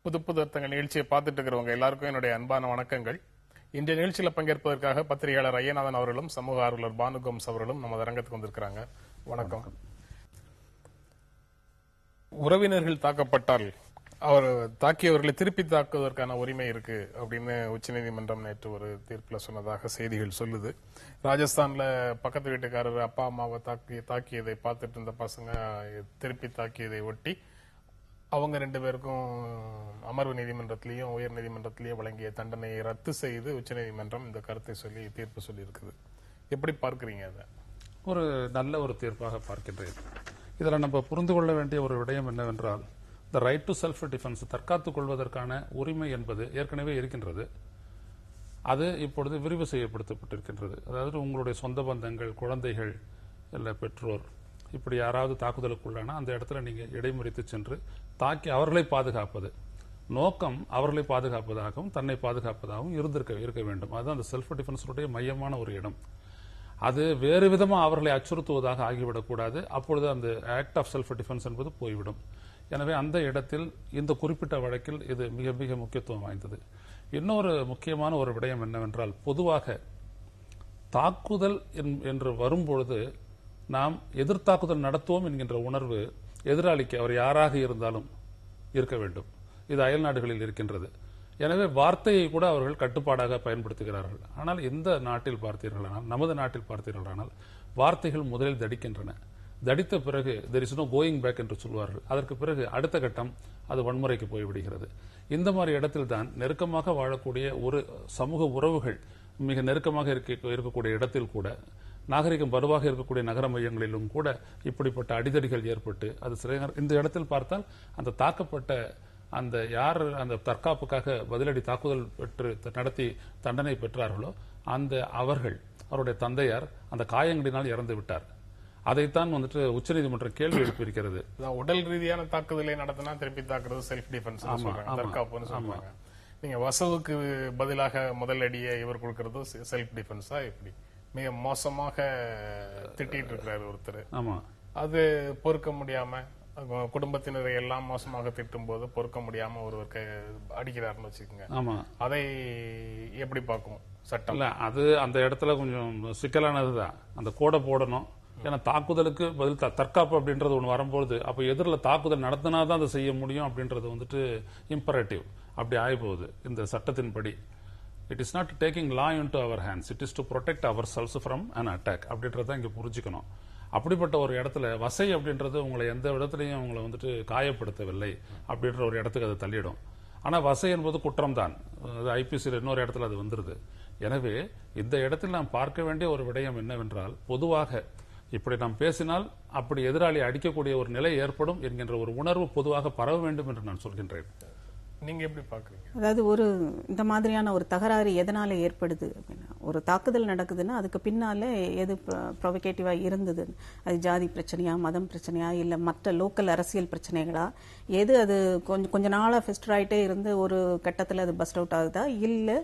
புது புது அர்த்தங்கள் நிகழ்ச்சியை பார்த்துட்டு இருக்கிறவங்க எல்லாருக்கும் என்னுடைய அன்பான வணக்கங்கள். இன்றைய நிகழ்ச்சியில பங்கேற்பதற்காக பத்திரிகையாளர் ஐயநாதன் அவர்களும் சமூக ஆர்வலர் பானுகோம்ஸ் அவர்களும் நம்ம அரங்கத்துக்கு வந்திருக்கிறாங்க. வணக்கம். உறவினர்கள் தாக்கப்பட்டால் அவர் தாக்கியவர்களை திருப்பி தாக்குவதற்கான உரிமை இருக்கு அப்படின்னு உச்சநீதிமன்றம் நேற்று ஒரு தீர்ப்புல சொன்னதாக செய்திகள் சொல்லுது. ராஜஸ்தான்ல பக்கத்து வீட்டுக்காரர் அப்பா அம்மாவை தாக்கியதை பார்த்துட்டு இருந்த பசங்க திருப்பி தாக்கியதை ஒட்டி அவங்க 2 பேருக்கும் அமர்வு நீதிமன்றத்திலையும் உயர் நீதிமன்றத்திலேயே வழங்கிய தண்டனையை ரத்து செய்து உச்சநீதிமன்றம் இந்த கருத்தை சொல்லி தீர்ப்பு சொல்லி இருக்குது. எப்படி பார்க்கிறீங்க? அதை ஒரு நல்ல ஒரு தீர்ப்பாக பார்க்கின்றேன். இதில் நம்ம புரிந்து கொள்ள வேண்டிய ஒரு விடயம் என்னவென்றால், the right to self defence, தற்காத்துக் கொள்வதற்கான உரிமை என்பது ஏற்கனவே இருக்கின்றது. அது இப்பொழுது விரிவு செய்யப்படுத்தப்பட்டிருக்கின்றது. அதாவது உங்களுடைய சொந்த பந்தங்கள், குழந்தைகள், இல்ல பெற்றோர் இப்படி யாராவது தாக்குதலுக்குள்ளானா அந்த இடத்துல நீங்க இடைமறித்து சென்று தாக்கி அவர்களை பாதுகாப்பது, நோக்கம் அவர்களை பாதுகாப்பதாகவும் தன்னை பாதுகாப்பதாகவும் இருக்க வேண்டும். அதுதான் அந்த செல்ஃப் டிஃபென்ஸுடைய மையமான ஒரு இடம். அது வேறு விதமா அவர்களை அச்சுறுத்துவதாக ஆகிவிடக்கூடாது. அப்பொழுது அந்த ஆக்ட் ஆஃப் செல்ஃப் டிஃபென்ஸ் என்பது போய்விடும். எனவே அந்த இடத்தில் இந்த குறிப்பிட்ட வழக்கில் இது மிக மிக முக்கியத்துவம் வாய்ந்தது. இன்னொரு முக்கியமான ஒரு விடயம் என்னவென்றால், பொதுவாக தாக்குதல் என்று வரும்பொழுது நாம் எதிர்த்தாக்குதல் நடத்துவோம் என்கின்ற உணர்வு எதிராளிக்கு அவர் யாராக இருந்தாலும் இருக்க வேண்டும். இது அயல் நாடுகளில் இருக்கின்றது. எனவே வார்த்தையை கூட அவர்கள் கட்டுப்பாடாக பயன்படுத்துகிறார்கள். ஆனால் இந்த நாட்டில் பார்த்தீர்களானால், நமது நாட்டில் பார்த்தீர்களானால் வார்த்தைகள் முதலில் தடிக்கின்றன. தடித்த பிறகு there is no going back என்று சொல்வார்கள். அதற்கு பிறகு அடுத்த கட்டம் அது வன்முறைக்கு போய்விடுகிறது. இந்த மாதிரி இடத்தில் தான் நெருக்கமாக வாழக்கூடிய ஒரு சமூக உறவுகள் மிக நெருக்கமாக இருக்கக்கூடிய இடத்தில் கூட, நாகரிகம் வலுவாக இருக்கக்கூடிய நகர மையங்களிலும் கூட இப்படிப்பட்ட அடிதடிகள் ஏற்பட்டு அது இந்த இடத்தில் பார்த்தால் அந்த தாக்கப்பட்ட அந்த யார் அந்த தற்காப்புக்காக பதிலடி தாக்குதல் பெற்று நடத்தி தண்டனை பெற்றார்களோ அந்த அவருடைய தந்தையார் அந்த காயங்களினால் இறந்து விட்டார். அதைத்தான் உச்சநீதிமன்றம் கேள்வி எழுப்பியிருக்கிறது. உடல் ரீதியான தாக்குதலை நடத்தினா திருப்பி தாக்குறது செல்ஃப் டிஃபென்ஸ், தற்காப்புன்னு சொல்றாங்க. நீங்க வசவுக்கு பதிலாக முதல் அடியை இவர் கொடுக்கறது செல்ஃப் டிஃபென்ஸா? எப்படி மிக மோசமாக திட்டிட்டு இருக்கிறாரு ஒருத்தர். ஆமா, அது பொறுக்க முடியாம குடும்பத்தினரை எல்லாம் மோசமாக திட்டும் போது பொறுக்க முடியாம ஒருவர் அடிக்கிறாருன்னு வச்சுக்கோங்க. ஆமா, அதை எப்படி பார்க்கும் சட்டம்? இல்ல, அது அந்த இடத்துல கொஞ்சம் சிக்கலானதுதான். அந்த கோடை போடணும். ஏன்னா தாக்குதலுக்கு பதில் தற்காப்பு அப்படின்றது ஒண்ணு வரும்போது அப்ப எதிரில் தாக்குதல் நடத்தினாதான் அதை செய்ய முடியும் அப்படின்றது இம்பரேட்டிவ் அப்படி ஆகி போகுது இந்த சட்டத்தின்படி. It is not taking law into our hands. It is to protect ourselves from an attack. அப்படின்றத இங்க புரிஞ்சுக்கணும். அப்படிப்பட்ட ஒரு இடத்துல வசை அப்படின்றது உங்களை எந்த இடத்துலையும் உங்களை காயப்படுத்தவில்லை அப்படின்ற ஒரு இடத்துக்கு அது தள்ளிடும். ஆனா வசை என்பது குற்றம் தான். ஐபிசியில் இன்னொரு இடத்துல அது வந்துருது. எனவே இந்த இடத்தில் நாம் பார்க்க வேண்டிய ஒரு விடயம் என்னவென்றால், பொதுவாக இப்படி நாம் பேசினால் அப்படி எதிராளி அடிக்கக்கூடிய ஒரு நிலை ஏற்படும் என்கின்ற ஒரு உணர்வு பொதுவாக பரவ வேண்டும் என்று நான் சொல்கின்றேன். நீங்க எப்படி பாக்குறீங்க? அதாவது இந்த மாதிரியான ஒரு தகராறு எதனால ஏற்படுது அப்படின்னா, ஒரு தாக்குதல் நடக்குதுன்னா அதுக்கு பின்னால எது ப்ரொவோகேட்டிவா இருந்தது, அது ஜாதி பிரச்சனையா, மதம் பிரச்சனையா, இல்ல மற்ற லோக்கல் அரசியல் பிரச்சனைகளா, எது அது கொஞ்ச நாளா ஃபெஸ்டர் ஆயிட்டே இருந்து ஒரு கட்டத்துல அது பஸ்ட் அவுட் ஆகுதா, இல்ல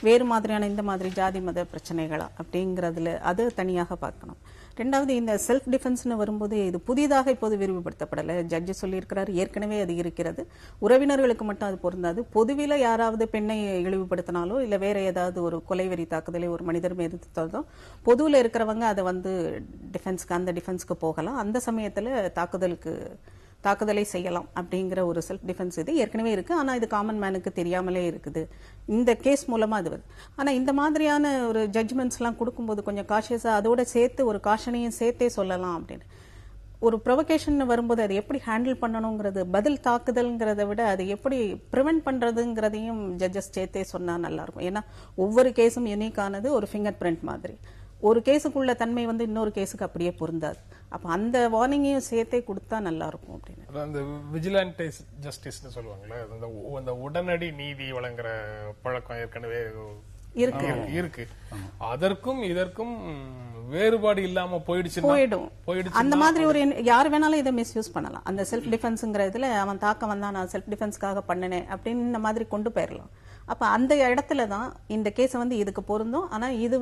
வேறு மாதிரியான இந்த மாதிரி ஜாதி மத பிரச்சனைகளா அப்படிங்கறதுல அது தனியாக பார்க்கணும். ரெண்டாவது, இந்த செல்ஃப் டிஃபென்ஸ்னு வரும்போது இது புதிதாக இப்போது விரிவுபடுத்தப்படலை. ஜட்ஜி சொல்லியிருக்கிறார், ஏற்கனவே அது இருக்கிறது. உறவினர்களுக்கு மட்டும் அது பொருந்தாது. பொதுவில் யாராவது பெண்ணை இழிவுபடுத்தினாலோ இல்ல வேற ஏதாவது ஒரு கொலைவெறி தாக்குதலை ஒரு மனிதர் மீது தோதோ பொதுவில் இருக்கிறவங்க அதை டிஃபென்ஸ்க்கு அந்த டிஃபென்ஸ்க்கு போகலாம். அந்த சமயத்துல தாக்குதலை செய்யலாம் அப்படிங்கிற ஒரு செல்ஃப் டிஃபென்ஸ் இது ஏற்கனவே இருக்கு. ஆனா இது காமன் மேனுக்கு தெரியாமலே இருக்குது. இந்த கேஸ் மூலமா அது வருது. ஆனா இந்த மாதிரியான ஒரு ஜட்ஜ்மெண்ட்ஸ் எல்லாம் கொடுக்கும்போது கொஞ்சம் காஷியஸா அதோட சேர்த்து ஒரு காஷனையும் சேர்த்தே சொல்லலாம் அப்படின்னு. ஒரு ப்ரொவோகேஷன் வரும்போது அதை எப்படி ஹேண்டில் பண்ணணுங்கிறது, பதில் தாக்குதல்ங்கிறத விட அது எப்படி ப்ரிவென்ட் பண்றதுங்கிறதையும் ஜட்ஜஸ் சேர்த்தே சொன்னா நல்லா இருக்கும். ஏன்னா ஒவ்வொரு கேஸும் யூனிக்கானது, ஒரு ஃபிங்கர் பிரிண்ட் மாதிரி. ஒரு கேஸுக்குள்ள தன்மை இன்னொரு கேஸுக்கு அப்படியே பொருந்தாது. அப்ப அந்த வார்னிங்கையும் சேர்த்தே கொடுத்தா நல்லா இருக்கும் அப்படின்னு. அந்த விஜிலன்ட் ஜஸ்டிஸ்னு சொல்லுவாங்களே, அந்த உடனடி நீதி வழங்குற பழக்கம் ஏற்கனவே இருக்கு. அதற்கும் இதற்கும் வேறுபாடு இல்லாம போயிடும். அந்த மாதிரி ஒரு யார் வேணாலும் இதை மிஸ்யூஸ் பண்ணலாம். அந்த செல்ஃப் டிஃபென்ஸ்ங்கிறதுல அவன் தாக்க வந்தா நான் செல்ஃப் டிஃபென்ஸ்க்காக பண்ணினேன் அப்படின்னு இந்த மாதிரி கொண்டு போயிடலாம். அப்ப அந்த இடத்துல தான் இந்த கேஸ் இதுக்கு பொருந்தும். ஆனா இது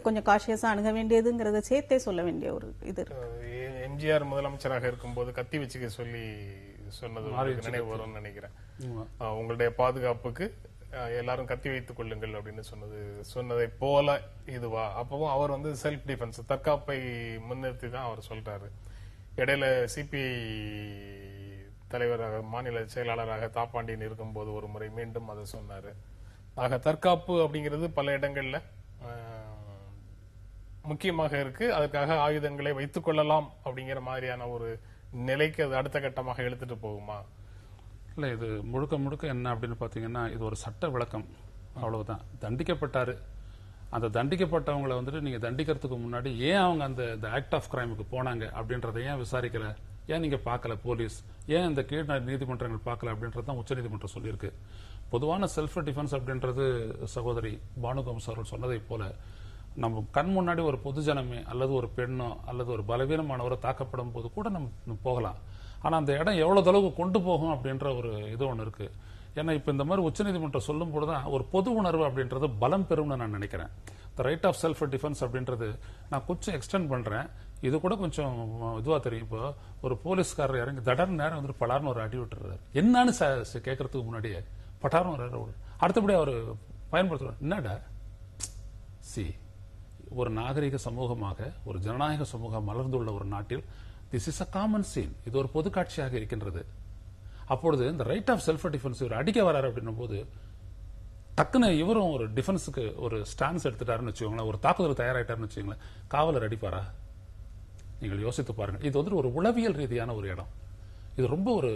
கொஞ்சம் காஷியஸா அணுக வேண்டியதுங்கிறத சேர்த்தே சொல்ல வேண்டிய ஒரு இது. எம்ஜிஆர் முதலமைச்சராக இருக்கும்போது கத்தி வச்சுக்க சொல்லி சொன்னது உங்களுக்கு நினைவு வரும்னு நினைக்கிறேன். உங்களுடைய பாதுகாப்புக்கு எல்லாரும் கத்தி வைத்துக் கொள்ளுங்கள் அப்படின்னு சொன்னதை போல இதுவா? அப்பவும் அவர் வந்து செல்ஃப் டிஃபென்ஸ், தற்காப்பை முன்னிறுத்தி தான் அவர் சொல்றாரு. இடையில சிபிஐ தலைவராக, மாநில செயலாளராக தாப்பாண்டியன் இருக்கும்போது ஒரு முறை மீண்டும் அதை சொன்னாரு. ஆக தற்காப்பு அப்படிங்கிறது பல இடங்கள்ல முக்கியமாக இருக்கு. அதுக்காக ஆயுதங்களை வைத்துக் கொள்ளலாம் அப்படிங்கிற மாதிரியான ஒரு நிலைக்கு அது அடுத்த கட்டமாக எடுத்துட்டு போகுமா? இல்ல, இது முழுக்க முழுக்க என்ன அப்படின்னு பாத்தீங்கன்னா, இது ஒரு சட்ட விளக்கம், அவ்வளவுதான். தண்டிக்கப்பட்டாரு, அந்த தண்டிக்கப்பட்டவங்களை வந்துட்டு நீங்க தண்டிக்கிறதுக்கு முன்னாடி ஏன் அவங்க அந்த ஆக்ட் ஆஃப் கிரைமுக்கு போனாங்க அப்படின்றத ஏன் விசாரிக்கல, ஏன் நீங்க பார்க்கல போலீஸ், ஏன் இந்த கீழ் நீதிமன்றங்கள் பார்க்கல அப்படின்றது தான் உச்சநீதிமன்றம் சொல்லியிருக்கு. பொதுவான செல்ஃப் டிஃபென்ஸ் அப்படின்றது சகோதரி பானுகோமஸ் அவர்கள் சொன்னதை போல நம்ம கண் முன்னாடி ஒரு பொதுஜனமே அல்லது ஒரு பெண்ணோ அல்லது ஒரு பலவீனமானவரோ தாக்கப்படும் போது கூட நம்ம போகலாம். ஆனா அந்த இடம் எவ்வளவு அளவுக்கு கொண்டு போகும் அப்படின்ற ஒரு இது ஒன்று இருக்கு. ஏன்னா இப்ப இந்த மாதிரி உச்சநீதிமன்றம் சொல்லும் போதுதான் ஒரு பொது உணர்வு அப்படின்றது பலம் பெறும்னு நான் நினைக்கிறேன். The right of self defence அப்படின்றது நான் கொஞ்சம் எக்ஸ்டெண்ட் பண்றேன். இது கூட கொஞ்சம் இதுவா தெரியும். இப்போ ஒரு போலீஸ்காரர் இறங்கி தடர் நேரம் வந்துட்டு பலார்னு ஒரு அடி விட்டுறாரு, என்னன்னு கேட்கறதுக்கு முன்னாடியே பட்டார்னு ஒரு அடுத்தபடி அவர் பயன்படுத்துறாரு. என்னடா ஒரு நாகரிக சமூகமாக, ஒரு ஜனநாயக சமூகம் மலர்ந்துள்ள ஒரு நாட்டில் this is a common scene. இது ஒரு பொது காட்சியாக இருக்கின்றது. அப்பொழுது இந்த ரைட் ஆஃப் செல்ஃப் டிஃபென்ஸ் இவர் அடிக்க வராரு அப்படின்னும் போது டக்குன்னு இவரும் ஒரு டிஃபென்ஸுக்கு ஒரு ஸ்டான்ஸ் எடுத்துட்டாருன்னு வச்சுக்கோங்களேன், ஒரு தாக்குதல் தயாராயிட்டாருன்னு வச்சுக்கோங்களேன், காவலர் அடிப்பாரா? நீங்கள் யோசித்து பாருங்க. இது வந்து ஒரு உளவியல் ரீதியான ஒரு இடம். இது ரொம்ப ஒரு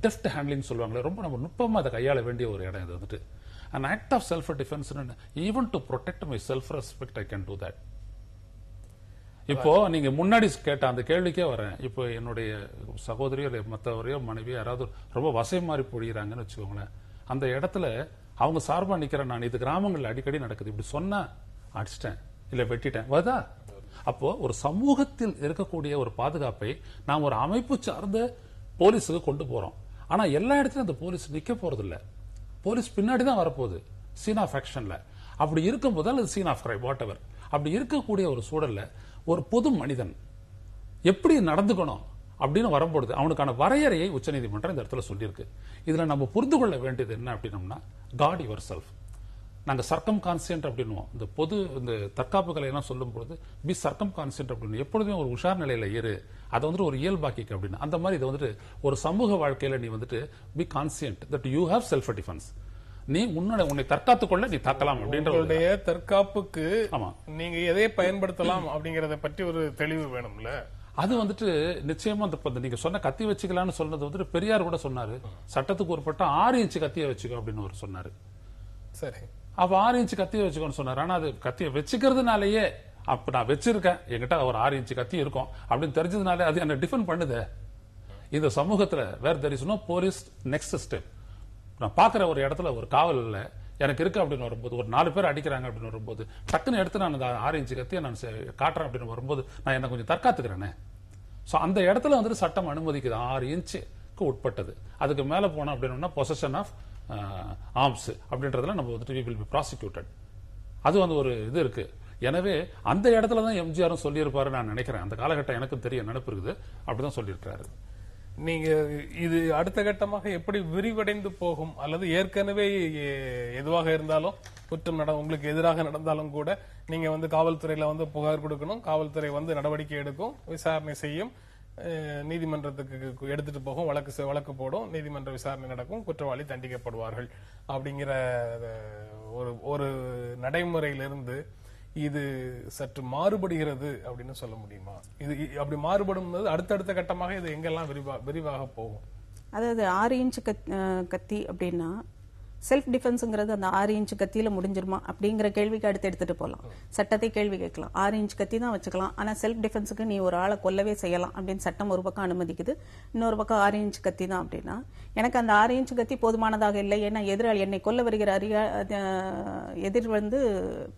டெஃப்ட் ஹேண்ட்லிங் சொல்லுவாங்களே, ரொம்ப நம்ம நுட்பமா அதை கையாள வேண்டிய ஒரு இடம். இது வந்துட்டு an act of self defense, even to protect my self respect I can do that. இப்போ நீங்க முன்னாடி கேட்ட அந்த கேள்விக்கே வரேன். இப்போ என்னுடைய சகோதரியோ இல்லை மற்றவரையோ மனைவியோ யாராவது ரொம்ப வசை மாறி பொழிகிறாங்கன்னு வச்சுக்கோங்களேன், அந்த இடத்துல அவங்க சார்பா நிக்கிறேன் நான். இது கிராமங்கள்ல அடிக்கடி நடக்குது. இப்படி சொன்னா அடிச்சிட்டேன் இல்ல வெட்டிட்டேன் வருதா? அப்போ ஒரு சமூகத்தில் இருக்கக்கூடிய ஒரு பாதுகாப்பை நாம் ஒரு அமைப்பு சார்ந்த போலீஸுக்கு கொண்டு போறோம். ஆனா எல்லா இடத்துலயும் அந்த போலீஸ் நிக்க போறது இல்ல, போலீஸ் பின்னாடி தான் வரப்போகுது சீன் ஆஃப் ஆக்ஷன்ல. அப்படி இருக்கும் போது அல்லது scene of crime what ever, அப்படி இருக்கக்கூடிய ஒரு சூழல்ல ஒரு பொது மனிதன் எப்படி நடந்துக்கணும் அப்படின்னு வரும்பொழுது அவனுக்கான வரையறையை உச்சநீதிமன்றம் இந்த இடத்துல சொல்லியிருக்கு. இதுல நம்ம புரிந்து கொள்ள வேண்டியது என்ன அப்படின்னோம்னா, காட் யுவர் செல்ஃப். நாங்க சர்க்கம் கான்சியன்ட் அப்படின்னுவோம். இந்த பொது இந்த தற்காப்பு கலை எல்லாம் சொல்லும் பொழுது பி சர்க்கம் கான்சியன்ட் அப்படின்னு, எப்பொழுதுமே ஒரு உஷார் நிலையில இரு, அதை வந்துட்டு ஒரு இயல்பாக்கிக்கு அப்படின்னு. அந்த மாதிரி இதை வந்துட்டு ஒரு சமூக வாழ்க்கையில நீ வந்துட்டு be conscious that you have self defence. நீ உன்னை தற்காத்துக் கொள்ள நீ தாக்கலாம் அப்படின்ற தற்காப்புக்கு நீங்க எதை பயன்படுத்தலாம் அப்படிங்கறத பற்றி ஒரு தெளிவு வேணும்ல. அது வந்துட்டு நிச்சயமா நீங்க சொன்ன கத்தி வச்சுக்கலாம்னு சொன்னது வந்துட்டு பெரியார் கூட சொன்னாரு, சட்டத்துக்கு உட்பட்ட 6 இன்ச்சு கத்தியை வச்சுக்கோ அப்படின்னு ஒரு சொன்னாரு. சரி, அப்ப 6 இன்ச்சு கத்தியை வச்சுக்கோன்னு சொன்னாரு. ஆனா அது கத்தியை வச்சுக்கிறதுனாலயே, அப்ப நான் வச்சிருக்கேன் என்கிட்ட ஒரு 6 இன்ச்சு கத்தி இருக்கும் அப்படின்னு தெரிஞ்சதுனாலே அது என்ன டிஃபெண்ட் பண்ணுது. இந்த சமூகத்துல where there is no police next step. நான் பாக்குற ஒரு இடத்துல ஒரு காவல்ல எனக்கு இருக்கு அப்படின்னு வரும்போது, ஒரு 4 பேர் அடிக்கிறாங்க அப்படின்னு வரும்போது டக்குன்னு எடுத்து நான் அந்த 6 இன்ச்சு கத்தியை நான் காட்டுறேன் அப்படின்னு வரும்போது நான் என்ன கொஞ்சம் தற்காத்துக்கிறேனே. சோ அந்த இடத்துல வந்துட்டு சட்டம் அனுமதிக்குது 6 இன்ச்சுக்கு உட்பட்டது. அதுக்கு மேல போனோம் அப்படின்னா பொசஷன் ஆஃப் ஆர்ம்ஸ் அப்படின்றதுல நம்ம வந்துட்டு we will be prosecuted. அது வந்து ஒரு இது இருக்கு. எனவே அந்த இடத்துல தான் எம்ஜிஆரும் சொல்லியிருப்பாரு நான் நினைக்கிறேன். அந்த காலகட்டம் எனக்கும் தெரிய நினைப்பு இருக்குது, அப்படிதான் சொல்லியிருக்காரு. நீங்க இது அடுத்த கட்டமாக எப்படி விரிவடைந்து போகும், அல்லது ஏற்கனவே எதுவாக இருந்தாலும் குற்றம் உங்களுக்கு எதிராக நடந்தாலும் கூட நீங்க வந்து காவல்துறையில வந்து புகார் கொடுக்கணும், காவல்துறை வந்து நடவடிக்கை எடுக்கும், விசாரணை செய்யும், நீதிமன்றத்துக்கு எடுத்துட்டு போகும், வழக்கு போடும், நீதிமன்ற விசாரணை நடக்கும், குற்றவாளி தண்டிக்கப்படுவார்கள் அப்படிங்கிற ஒரு நடைமுறையிலிருந்து இது சற்று மாறுபடுகிறது அப்படின்னு சொல்ல முடியுமா? இது அப்படி மாறுபடும் அடுத்தடுத்த கட்டமாக இது எங்கெல்லாம் விரிவாக போகும்? அதாவது 6 இன்ச்சு கத்தி அப்படின்னா செல்ஃப் டிஃபென்ஸ்ங்கிறது அந்த 6 இன்ச்சு கத்தியில முடிஞ்சிருமா அப்படிங்கிற கேள்விக்கு அடுத்து எடுத்துட்டு போகலாம். சட்டத்தை கேள்வி கேட்கலாம். 6 இன்ச்சு கத்தி தான் வச்சுக்கலாம், ஆனா செல்ஃப் டிஃபென்ஸுக்கு நீ ஒரு ஆளை கொல்லவே செய்யலாம் அப்படின்னு சட்டம் ஒரு பக்கம் அனுமதிக்குது. இன்னொரு பக்கம் 6 இன்ச்சு கத்தி தான் அப்படின்னா எனக்கு அந்த 6 இன்ச்சு கத்தி போதுமானதாக இல்லை. ஏன்னா எதிராளி என்னை கொல்ல வருகிற எதிர் வந்து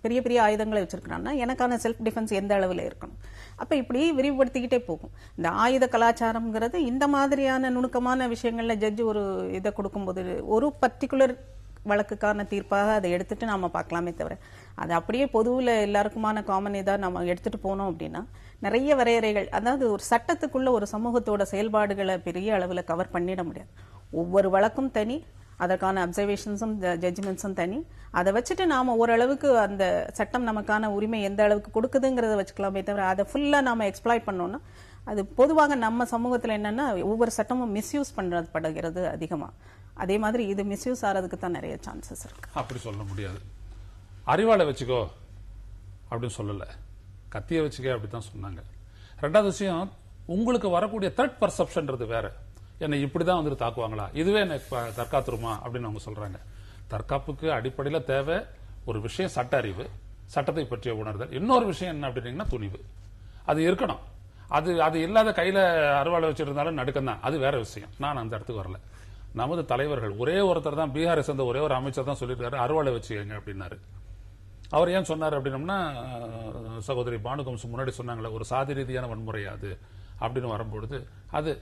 பெரிய பெரிய ஆயுதங்களை வச்சிருக்கிறான்னா எனக்கான செல்ஃப் டிஃபென்ஸ் எந்த அளவில் இருக்கணும். அப்ப இப்படி விரிவுபடுத்திக்கிட்டே போகும். இந்த ஆயுத கலாச்சாரம்ங்கிறது இந்த மாதிரியான நுணுக்கமான விஷயங்கள்ல ஜட்ஜ் ஒரு இதை கொடுக்கும்போது ஒரு பர்டிகுலர் வழக்குக்கான தீர்ப்பாக அதை எடுத்துட்டு நாம பார்க்கலாமே தவிர அது அப்படியே பொதுவில் எல்லாருக்குமான காமன் இதா நம்ம எடுத்துட்டு போனோம் அப்படின்னா நிறைய வரையறைகள், அதாவது ஒரு சட்டத்துக்குள்ள ஒரு சமூகத்தோட செயல்பாடுகளை பெரிய அளவில் கவர் பண்ணிட முடியாது. ஒவ்வொரு வழக்கும் தனி, அதற்கான அப்சர்வேஷன்ஸும் ஜட்ஜ்மெண்ட்ஸும் தனி. அதை வச்சுட்டு நாம ஓரளவுக்கு அந்த சட்டம் நமக்கான உரிமை எந்த அளவுக்கு கொடுக்குதுங்கிறத வச்சுக்கலாமே தவிர அதை ஃபுல்லா நாம எக்ஸ்ப்ளாய்ட் பண்ணோம்னா அது பொதுவாக நம்ம சமூகத்தில் என்னன்னா ஒவ்வொரு சட்டமும் மிஸ்யூஸ் பண்றப்படுகிறது அதிகமா. அதே மாதிரி இது மிஸ்யூஸ் ஆறதுக்கு தான் நிறைய சான்சஸ் இருக்கு. அப்படி சொல்ல முடியாது. அறிவாளை வச்சுக்கோ அப்படின்னு சொல்லல, கத்திய வச்சுக்க அப்படித்தான் சொன்னாங்க. ரெண்டாவது விஷயம், உங்களுக்கு வரக்கூடிய த்ரெட் பர்செப்ஷன்றது வேற. என்னை இப்படிதான் வந்துட்டு தாக்குவாங்களா, இதுவே என்ன தற்காத்துருமா அப்படின்னு அவங்க சொல்றாங்க. தற்காப்புக்கு அடிப்படையில தேவை ஒரு விஷயம் சட்ட அறிவு, சட்டத்தை பற்றிய உணர்தல். இன்னொரு விஷயம் என்ன அப்படின்னீங்கன்னா துணிவு. அது இருக்கணும். அது இல்லாத கையில அறுவாளை வச்சிருந்தாலும் நடுக்கம் தான், அது வேற விஷயம். நான் அந்த இடத்துக்கு வரல. நமது தலைவர்கள் ஒரே ஒருத்தர் தான், பீகாரை சேர்ந்த ஒரே ஒரு அமைச்சர் தான் சொல்லியிருக்காரு அறுவாளை வச்சுக்கங்க அப்படின்னாரு. அவர் ஏன் சொன்னார் அப்படின்னம்னா, சகோதரி பானுகம்ஸ் முன்னாடி சொன்னாங்களே ஒரு சாதி ரீதியான வன்முறை அது அப்படின்னு வரும்பொழுது அது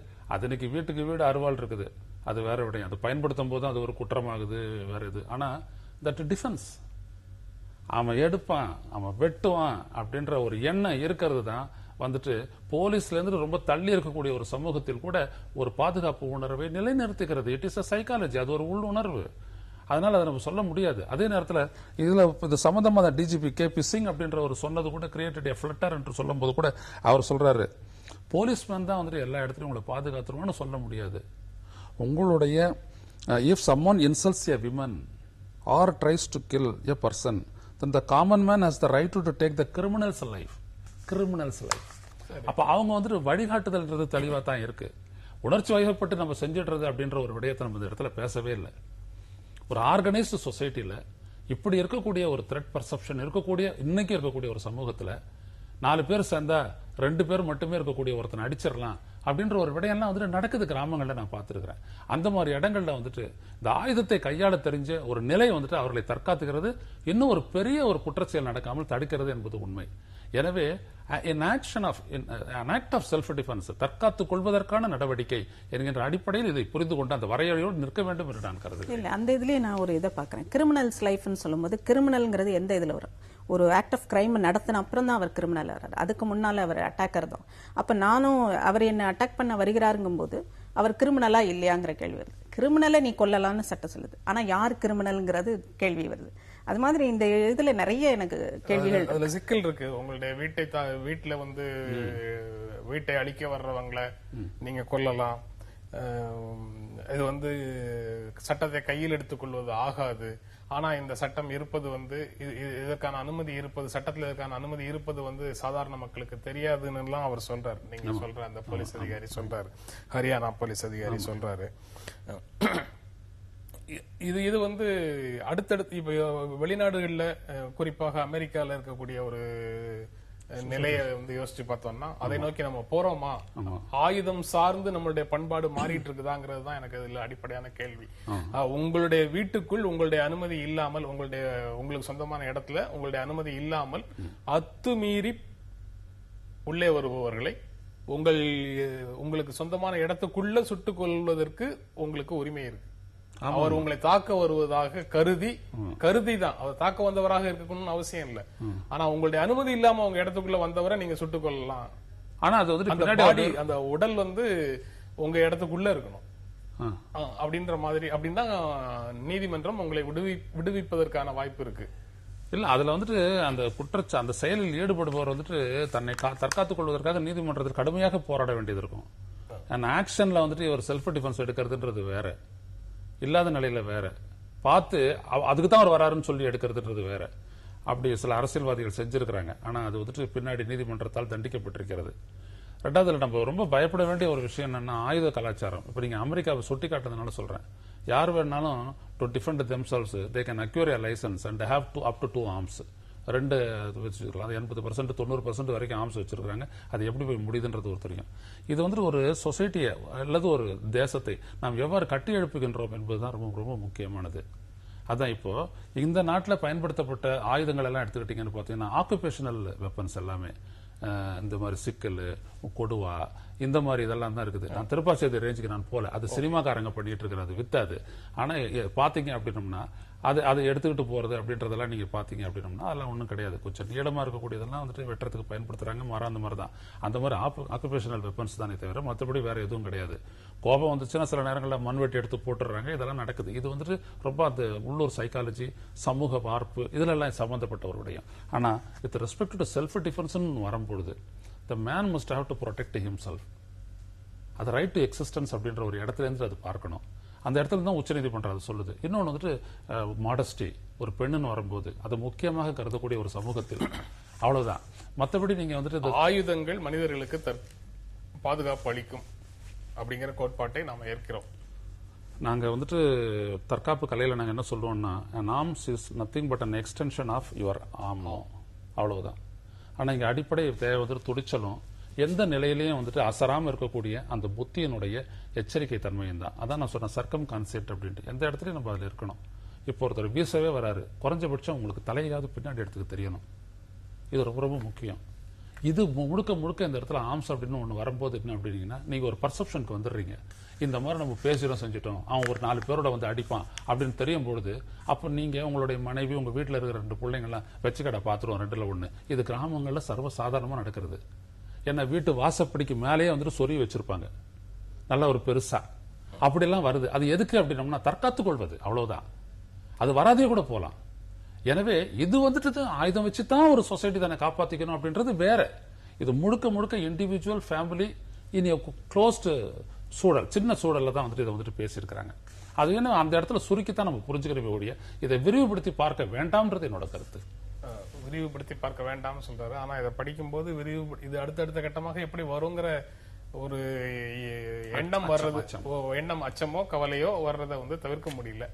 இன்னைக்கு வீட்டுக்கு வீடு அறுவாள் இருக்குது, அது வேற விடையும். அது பயன்படுத்தும் போது அது ஒரு குற்றமாகுது, வேற இது. ஆனா தட் டிஃபென்ஸ், அவன் எடுப்பான் அவன் வெட்டுவான் அப்படின்ற ஒரு எண்ணம் இருக்கிறது தான் வந்துட்டு போலீஸ்ல இருந்து ரொம்ப தள்ளி இருக்கக்கூடிய ஒரு சமூகத்தில் கூட ஒரு பாதுகாப்பு உணர்வை நிலைநிறுத்துகிறது. இட் இஸ் அ சைக்காலஜி, அது ஒரு உள்ளுணர்வு. அதனால அதை நம்ம சொல்ல முடியாது. அதே நேரத்தில் இதுல இது சம்பந்தமா டிஜிபி கேபி சிங் அப்படின்ற ஒரு சொன்னது கூட கிரியேட்டட் எ ஃபிளட்டர் என்று சொல்லும் போது கூட அவர் சொல்றாரு, போலீஸ்மேன் தான் வந்துட்டு எல்லா இடத்துலையும் உங்களை பாதுகாத்துருவான்னு சொல்ல முடியாது. உங்களுடைய if someone insults a woman or tries to kill a person, then the common man has the right to take the criminal's life. அப்ப அவங்க வந்துட்டு வழிகாட்டுதல்ன்றது தெளிவா தான் இருக்கு. உணர்ச்சி வயப்பட்டு நம்ம செஞ்சிடுறது அப்படின்ற ஒரு விடயத்தை நம்ம இந்த இடத்துல பேசவே இல்லை. ஒரு ஆர்கனைஸ்டு சொசைட்டில இப்படி இருக்கக்கூடிய ஒரு த்ரெட் பர்செப்ஷன் இருக்கக்கூடிய இன்னைக்கு இருக்கக்கூடிய ஒரு சமூகத்துல 4 பேர் சேர்ந்தா 2 பேர் மட்டுமே இருக்கக்கூடிய ஒருத்தனை அடிச்சிடலாம் அப்படின்ற ஒரு விடயம்லாம் வந்துட்டு நடக்குது கிராமங்கள்ல நான் பார்த்திருக்கிறேன். அந்த மாதிரி இடங்கள்ல வந்துட்டு இந்த ஆயுதத்தை கையாள தெரிஞ்ச ஒரு நிலை வந்துட்டு அவர்களை தற்காத்துக்கிறது, இன்னும் ஒரு பெரிய ஒரு குற்றச்செயல் நடக்காமல் தடுக்கிறது என்பது உண்மை. எனவே an act of self defense, தற்காத்துக் கொள்வதற்கான நடவடிக்கை என்கின்ற அடிப்படையில் இதை புரிந்து கொண்டு அந்த வரையறையோடு நிற்க வேண்டும் என்று நான் கருதுகிறேன். இல்ல, அந்த இதுலயே நான் ஒரு இதை பாக்குறேன். கிரிமினல்ஸ் லைஃப்னு சொல்லும்போது கிரிமினல்ங்கிறது எந்த இதுல வரும்? ஒரு ஆக்ட் ஆஃப் கிரைம் நடத்தின அப்புறம் தான் அவர் கிரிமினல் வர்றாரு, அதுக்கு முன்னால அவர் அட்டாக்கர் தான். அப்ப நானும் அவர் என்ன அட்டாக் பண்ண வருகிறாருங்கும் போது அவர் கிரிமினலா இல்லையாங்கிற கேள்வி வருது. கிரிமினலை நீ கொல்லலாம்னு சட்டம் சொல்லுது, ஆனா யார் கிரிமினல்ங்கிறது கேள்வி வருது. அது மாதிரி இந்த இதுல நிறைய எனக்கு கேள்விகள், அதுல சிக்கல் இருக்கு. உங்களுடைய வீட்டுல வந்து வீட்டை அழிக்க வர்றவங்களை நீங்க கொல்லலாம், இது வந்து சட்டத்தை கையில் எடுத்துக் கொள்வது ஆகாது. ஆனா இந்த சட்டம் இருப்பது வந்து இதற்கான அனுமதி இருப்பது, சட்டத்தில் இதற்கான அனுமதி இருப்பது வந்து சாதாரண மக்களுக்கு தெரியாதுன்னு அவர் சொல்றாரு. நீங்க சொல்ற அந்த போலீஸ் அதிகாரி சொல்றாரு, ஹரியானா போலீஸ் அதிகாரி சொல்றாரு. இது வந்து அடுத்தடுத்து இப்ப வெளிநாடுகள்ல குறிப்பாக அமெரிக்கால இருக்கக்கூடிய ஒரு நிலையை வந்து யோசிச்சு பார்த்தோம்னா அதை நோக்கி நம்ம போறோமா, ஆயுதம் சார்ந்து நம்மளுடைய பண்பாடு மாறிட்டு இருக்குதாங்கிறது தான் எனக்கு இதுல அடிப்படையான கேள்வி. உங்களுடைய வீட்டுக்குள் உங்களுடைய அனுமதி இல்லாமல், உங்களுக்கு சொந்தமான இடத்துல உங்களுடைய அனுமதி இல்லாமல் அத்துமீறி உள்ளே வருபவர்களை உங்களுக்கு சொந்தமான இடத்துக்குள்ள சுட்டுக் கொள்வதற்கு உங்களுக்கு உரிமை இருக்கு. அவர் உங்களை தாக்க வருவதாக கருதி தான் அவர் தாக்க வந்தவராக இருக்கணும்னு அவசியம் இல்ல. ஆனா உங்களுடைய அனுமதி இல்லாம உங்க இடத்துக்குள்ள வந்தவரை நீங்க சுட்டுக் கொள்ளலாம். ஆனா அது வந்து அந்த உடல் வந்து உங்க இடத்துக்குள்ள இருக்கணும் அப்படின்ற மாதிரி, அப்படின்னா நீதிமன்றம் உங்களை விடுவிப்பதற்கான வாய்ப்பு இருக்கு. இல்ல, அதுல வந்துட்டு அந்த செயலில் ஈடுபடுபவர் வந்துட்டு தன்னை தற்காத்துக் கொள்வதற்காக நீதிமன்றத்தில் கடுமையாக போராட வேண்டியது இருக்கும். அந்த ஆக்ஷன்ல வந்துட்டு இவர் செல்ஃப் டிஃபென்ஸ் எடுக்கிறதுன்றது வேற, இல்லாத நிலையில வேற, பார்த்து அதுக்கு தான் அவர் வராருன்னு சொல்லி எடுக்கிறதுன்றது வேற. அப்படி சில அரசியல்வாதிகள் செஞ்சிருக்கிறாங்க. ஆனா அது வந்துட்டு பின்னாடி நீதிமன்றத்தால் தண்டிக்கப்பட்டிருக்கிறது. ரெண்டாவதுல நம்ம ரொம்ப பயப்பட வேண்டிய ஒரு விஷயம் என்னன்னா ஆயுத கலாச்சாரம். இப்ப நீங்க அமெரிக்காவை சுட்டி காட்டுறதுனால சொல்றேன், யார் வேணாலும் to defend themselves they can acquire a licence and have to up to 2 arms, 2 வச்சிருக்கலாம். 80% 90% வரைக்கும் ஆர்ம்ஸ் வச்சிருக்காங்க. அது எப்படி போய் முடியுதுன்றது ஒரு தெரியும். இது வந்து ஒரு சொசைட்டியை அல்லது ஒரு தேசத்தை நாம் எவ்வாறு கட்டி எழுப்புகின்றோம் என்பதுதான் ரொம்ப ரொம்ப முக்கியமானது. அதான் இப்போ இந்த நாட்டில் பயன்படுத்தப்பட்ட ஆயுதங்கள் எல்லாம் எடுத்துக்கிட்டீங்கன்னு பார்த்தீங்கன்னா ஆக்குபேஷனல் வெப்பன்ஸ் எல்லாமே இந்த மாதிரி சிக்கல், கொடுவா, இந்த மாதிரி இதெல்லாம் தான் இருக்குது. நான் திருப்பாச்சேரி ரேஞ்சுக்கு நான் போல, அது சினிமாக்காரங்க பண்ணிட்டு இருக்கிறது வித்தாது. ஆனா பாத்தீங்க அப்படின்னம்னா அதை எடுத்துக்கிட்டு போறது அப்படின்றதெல்லாம் நீங்க பாத்தீங்க அப்படின்னம்னா அதெல்லாம் ஒண்ணும் கிடையாது. கொஞ்சம் நீளமா இருக்கக்கூடியதெல்லாம் வந்துட்டு வெட்டுறதுக்கு பயன்படுத்துறாங்க. அந்த மாதிரி தான், அந்த மாதிரி ஆக்குபேஷனல் வெப்பன்ஸ் தானே தவிர மற்றபடி வேற எதுவும் கிடையாது. கோபம் வந்துச்சுன்னா சில நேரங்களில் மண்வெட்டி எடுத்து போட்டுறாங்க. இதெல்லாம் நடக்குது. இது வந்துட்டு ரொம்ப அந்த உள்ளூர் சைக்காலஜி, சமூக பார்ப்பு இதுல சம்பந்தப்பட்ட ஒரு விடயம். ஆனா with respect to self defence வரும்பொழுது the man must have to protect himself. அது ரைட் டு எக்ஸிஸ்டன்ஸ் அப்படின்ற ஒரு இடத்துல இருந்து அது பார்க்கணும். அந்த இடத்துல தான் உச்சநீதிமன்றம் அது சொல்லுது. இன்னொன்று வந்துட்டு மாடஸ்டி, ஒரு பெண்ணுன்னு வரும்போது அது முக்கியமாக கருதக்கூடிய ஒரு சமூகத்தில் அவ்வளவுதான். மற்றபடி நீங்க வந்துட்டு ஆயுதங்கள் மனிதர்களுக்கு பாதுகாப்பு அளிக்கும் அப்படிங்கிற கோட்பாட்டை நாம ஏற்கிறோம். நாங்க வந்துட்டு தற்காப்பு கலையில நாங்க என்ன சொல்றோம்னா, arms is nothing but an extension of your arm. அவ்வளவுதான். ஆனா இங்க அடிப்படை தேவை வந்துட்டு துடிச்சலும் எந்த நிலையிலையும் வந்துட்டு அசராம இருக்கக்கூடிய அந்த புத்தியினுடைய எச்சரிக்கை தன்மையும் தான். அதான் நான் சொன்ன சர்க்கம் கான்செப்ட் அப்படின்ட்டு எந்த இடத்துலயும் நம்ம அதுல இருக்கணும். இப்போ ஒருத்தர் வீசவே வராரு, குறைஞ்சபட்சம் உங்களுக்கு தலையாவது பின்னாடி எடுத்துக்க தெரியணும். இது ரொம்ப ரொம்ப முக்கியம். இது முழுக்க முழுக்க இந்த இடத்துல ஆர்ம்ஸ் அப்படின்னு ஒண்ணு வரும்போது என்ன அப்படின்னா, நீங்க ஒரு பர்செப்ஷனுக்கு வந்துடுறீங்க. இந்த மாதிரி நம்ம பேசுறோம் செஞ்சுட்டோம், அவன் ஒரு 4 பேரோட வந்து அடிப்பான் அப்படின்னு தெரியும் பொழுது, அப்ப நீங்க உங்களுடைய மனைவி, உங்க வீட்டுல இருக்கிற 2 பிள்ளைங்களாம் வச்சு கடை பாத்துருவோம் 2ல 1. இது கிராமங்கள்ல சர்வசாதாரணமா நடக்கிறது. ஏன்னா வீட்டு வாசப்படிக்கு மேலேயே வந்துட்டு சொறி வச்சிருப்பாங்க, நல்ல ஒரு பெருசா. அப்படியெல்லாம் வருது. அது எதுக்கு அப்படின்னம்னா தற்காத்துக் கொள்வது, அவ்வளவுதான். அது வராதே கூட போலாம். எனவே இது வந்துட்டு ஆயுதம் வச்சுதான் ஒரு சொசைட்டி தானே காப்பாத்திக்கணும் அப்படின்றது வேற. இது முழுக்க முழுக்க இண்டிவிஜுவல், ஃபேமிலி, இனி க்ளோஸ்டு சூழல், சின்ன சூழல்ல தான் வந்துட்டு இதை வந்துட்டு பேசியிருக்கிறாங்க. அது என்ன அந்த இடத்துல சுருக்கித்தான் நம்ம புரிஞ்சுக்கிறவே ஒழிய இதை விரிவுபடுத்தி பார்க்க வேண்டாம்ன்றது என்னோட கருத்து. விரிவுபடுத்தி பார்க்க வேண்டாம்னு சொல்றாரு. ஆனா இதை படிக்கும்போது இது அடுத்தடுத்த கட்டமாக எப்படி வருங்கிற ஒரு எண்ணம் வர்றது, எண்ணம் அச்சமோ கவலையோ வர்றதை வந்து தவிர்க்க முடியல.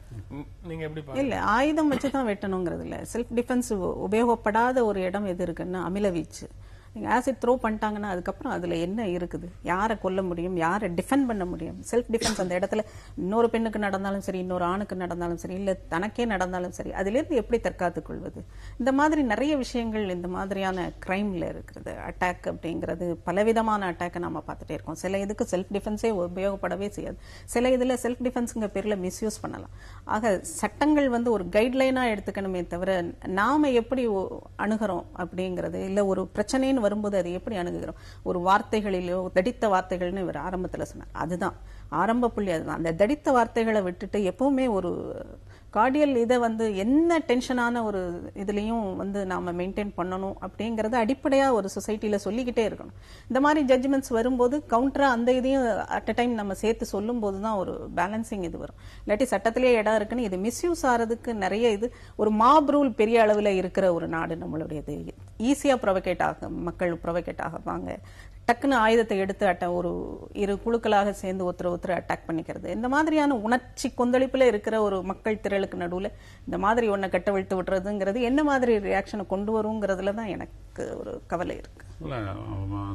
நீங்க எப்படி இல்ல ஆயுதம் வச்சுதான் வெட்டணுங்கிறது இல்ல. செல்ஃப் டிஃபென்ஸ் உபயோகப்படாத ஒரு இடம் எது இருக்குன்னா அமிலவீச்சு. நீங்க ஆசிட் த்ரோ பண்ணிட்டாங்கன்னா அதுக்கப்புறம் அதுல என்ன இருக்குது, யாரை கொல்ல முடியும், யாரை டிஃபெண்ட் பண்ண முடியும். செல்ஃப் டிஃபென்ஸ் அந்த இடத்துல இன்னொரு பெண்ணுக்கு நடந்தாலும் சரி, இன்னொரு ஆணுக்கு நடந்தாலும் சரி, இல்ல தனக்கே நடந்தாலும் சரி, அதுல இருந்து எப்படி தற்காத்துக் கொள்வது. இந்த மாதிரி நிறைய விஷயங்கள் இந்த மாதிரியான கிரைம்ல இருக்கிறது. அட்டாக் அப்படிங்கிறது பலவிதமான அட்டாக்கை நாம பார்த்துட்டே இருக்கோம். சில இதுக்கு செல்ஃப் டிஃபென்ஸே உபயோகப்படவே செய்யாது. சில இதுல செல்ஃப் டிஃபென்ஸ்ங்க பேர்ல மிஸ்யூஸ் பண்ணலாம். ஆக சட்டங்கள் வந்து ஒரு கைட்லைனா எடுத்துக்கணுமே தவிர நாம எப்படி அணுகிறோம் அப்படிங்கிறது, இல்ல ஒரு பிரச்சனைன்னு வரும்போது அதை எப்படி அணுகுகிறோம். ஒரு வார்த்தைகளிலோ தடித்த வார்த்தைகள்னு இவர் ஆரம்பத்தில் சொன்னார். அதுதான் ஆரம்ப புள்ளி. அதுதான் அந்த தடித்த வார்த்தைகளை விட்டுட்டு எப்பவுமே ஒரு கார்டியல் இதை வந்து என்ன டென்ஷனான ஒரு இதுலயும் வந்து நாம மெயின்டைன் பண்ணணும் அப்படிங்கறத அடிப்படையா ஒரு சொசைட்டில சொல்லிக்கிட்டே இருக்கணும். இந்த மாதிரி ஜட்ஜ்மெண்ட்ஸ் வரும்போது கவுண்டரா அந்த இதையும் அட் அ டைம் நம்ம சேர்த்து சொல்லும் போதுதான் ஒரு பேலன்சிங் இது வரும். இல்லாட்டி சட்டத்திலேயே இடம் இருக்குன்னு இது மிஸ்யூஸ் ஆறதுக்கு நிறைய இது ஒரு மாப் ரூல் பெரிய அளவுல இருக்கிற ஒரு நாடு நம்மளுடையது. ஈஸியா ப்ரொவகேட் ஆகும், மக்கள் ப்ரொவகேட் ஆகுவாங்க. டக்குன்னு ஆயுதத்தை எடுத்து ஒரு 2 குழுக்களாக சேர்ந்து ஒருத்தர் அட்டாக் பண்ணிக்கிறது. இந்த மாதிரியான உணர்ச்சி கொந்தளிப்புல இருக்கிற ஒரு மக்கள் திரளுக்கு நடுவுல இந்த மாதிரி ஒன்ன கட்டவிழ்த்து விட்டுறதுங்கிறது என்ன மாதிரி ரியாக்ஷனை கொண்டு வருங்கிறதுல தான் எனக்கு ஒரு கவலை இருக்கு.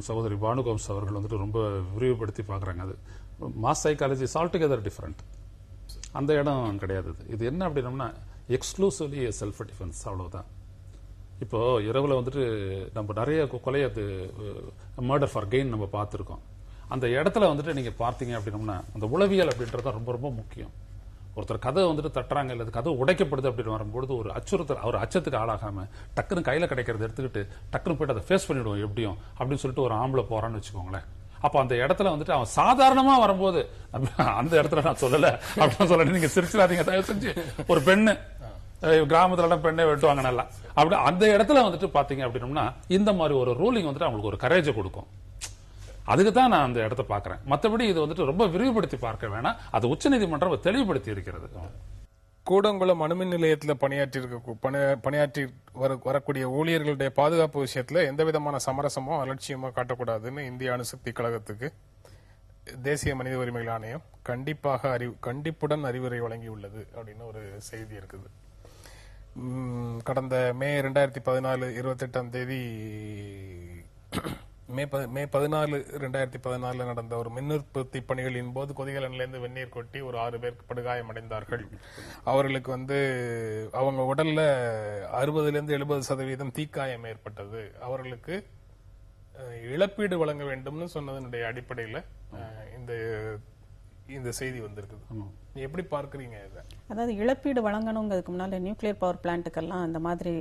சகோதரி பானுகோம்ஸ் அவர்கள் வந்துட்டு ரொம்ப விரிவுபடுத்தி பாக்குறாங்க. அது mass psychology is all together different. அந்த இடம் கிடையாது. இது என்ன அப்படின்னா எக்ஸ்க்ளூசிவ்லி செல்ஃப் டிஃபென்ஸ், அவ்வளவுதான். இப்போ இரவுல வந்துட்டு நம்ம நிறைய கொலை, அது மர்டர் ஃபார் கெயின் நம்ம பார்த்திருக்கோம். அந்த இடத்துல வந்துட்டு நீங்க பார்த்தீங்க அப்படின்னா அந்த உளவியல் அப்படின்றது ரொம்ப ரொம்ப முக்கியம். ஒருத்தர் கதை வந்துட்டு தட்டுறாங்க, இல்ல கதை உடைக்கப்படுது அப்படின்னு வரும்போது ஒரு அச்சுறுத்தல், அவர் அச்சத்துக்கு ஆளாகாம டக்குன்னு கையில கிடைக்கிறத எடுத்துக்கிட்டு டக்குன்னு போயிட்டு அதை ஃபேஸ் பண்ணிடுவோம் எப்படியும் அப்படின்னு சொல்லிட்டு ஒரு ஆம்பளை போறான்னு வச்சுக்கோங்களேன். அப்ப அந்த இடத்துல வந்துட்டு அவன் சாதாரணமா வரும்போது, அந்த இடத்துல நான் சொல்லல அப்படின்னு சொல்ல நீங்க சிரிச்சிடாதீங்க தயவு செஞ்சு. ஒரு பெண்ணு கிராமத்துல பெண்ணை வெட்டுவாங்க நல்லா, அப்படி அந்த இடத்துல வந்துட்டு பாத்தீங்க அப்படின்னா இந்த மாதிரி ஒரு ரூலிங் வந்துட்டு அவங்களுக்கு ஒரு கரேஜை கொடுக்கும். அதுக்கு தான் நான் அந்த இடத்தை பாக்குறேன். மற்றபடி இது வந்துட்டு ரொம்ப விரிவுபடுத்தி பார்க்க வேணாம். அது உச்சநீதிமன்றம் தெளிவுபடுத்தி இருக்கிறது. கூடங்குளம் அணுமின் நிலையத்தில் பணியாற்றி வரக்கூடிய ஊழியர்களுடைய பாதுகாப்பு விஷயத்துல எந்த விதமான சமரசமோ அலட்சியமோ காட்டக்கூடாதுன்னு இந்திய அணுசக்தி கழகத்துக்கு தேசிய மனித உரிமைகள் ஆணையம் கண்டிப்புடன் அறிவுரை வழங்கியுள்ளது அப்படின்னு ஒரு செய்தி இருக்குது. கடந்த மே 2014 28ஆம் தேதி மே 14 2014 நடந்த ஒரு மின் உற்பத்தி பணிகளின் போது கொதிகலனிலிருந்து வெந்நீர் கொட்டி ஒரு 6 பேர் படுகாயமடைந்தார்கள். அவர்களுக்கு வந்து அவங்க உடல்ல 60% 70% தீக்காயம் ஏற்பட்டது. அவர்களுக்கு இழப்பீடு வழங்க வேண்டும்னு சொன்னதனுடைய அடிப்படையில இந்த செய்தி வந்திருக்குது. நீ எப்படி பார்க்கறீங்க இதை? அதாவது இழப்பீடு வழங்கணுங்கிறதுக்கு முன்னால நியூக்ளியர் பவர் பிளான்ட்டுக்கெல்லாம் அந்த மாதிரி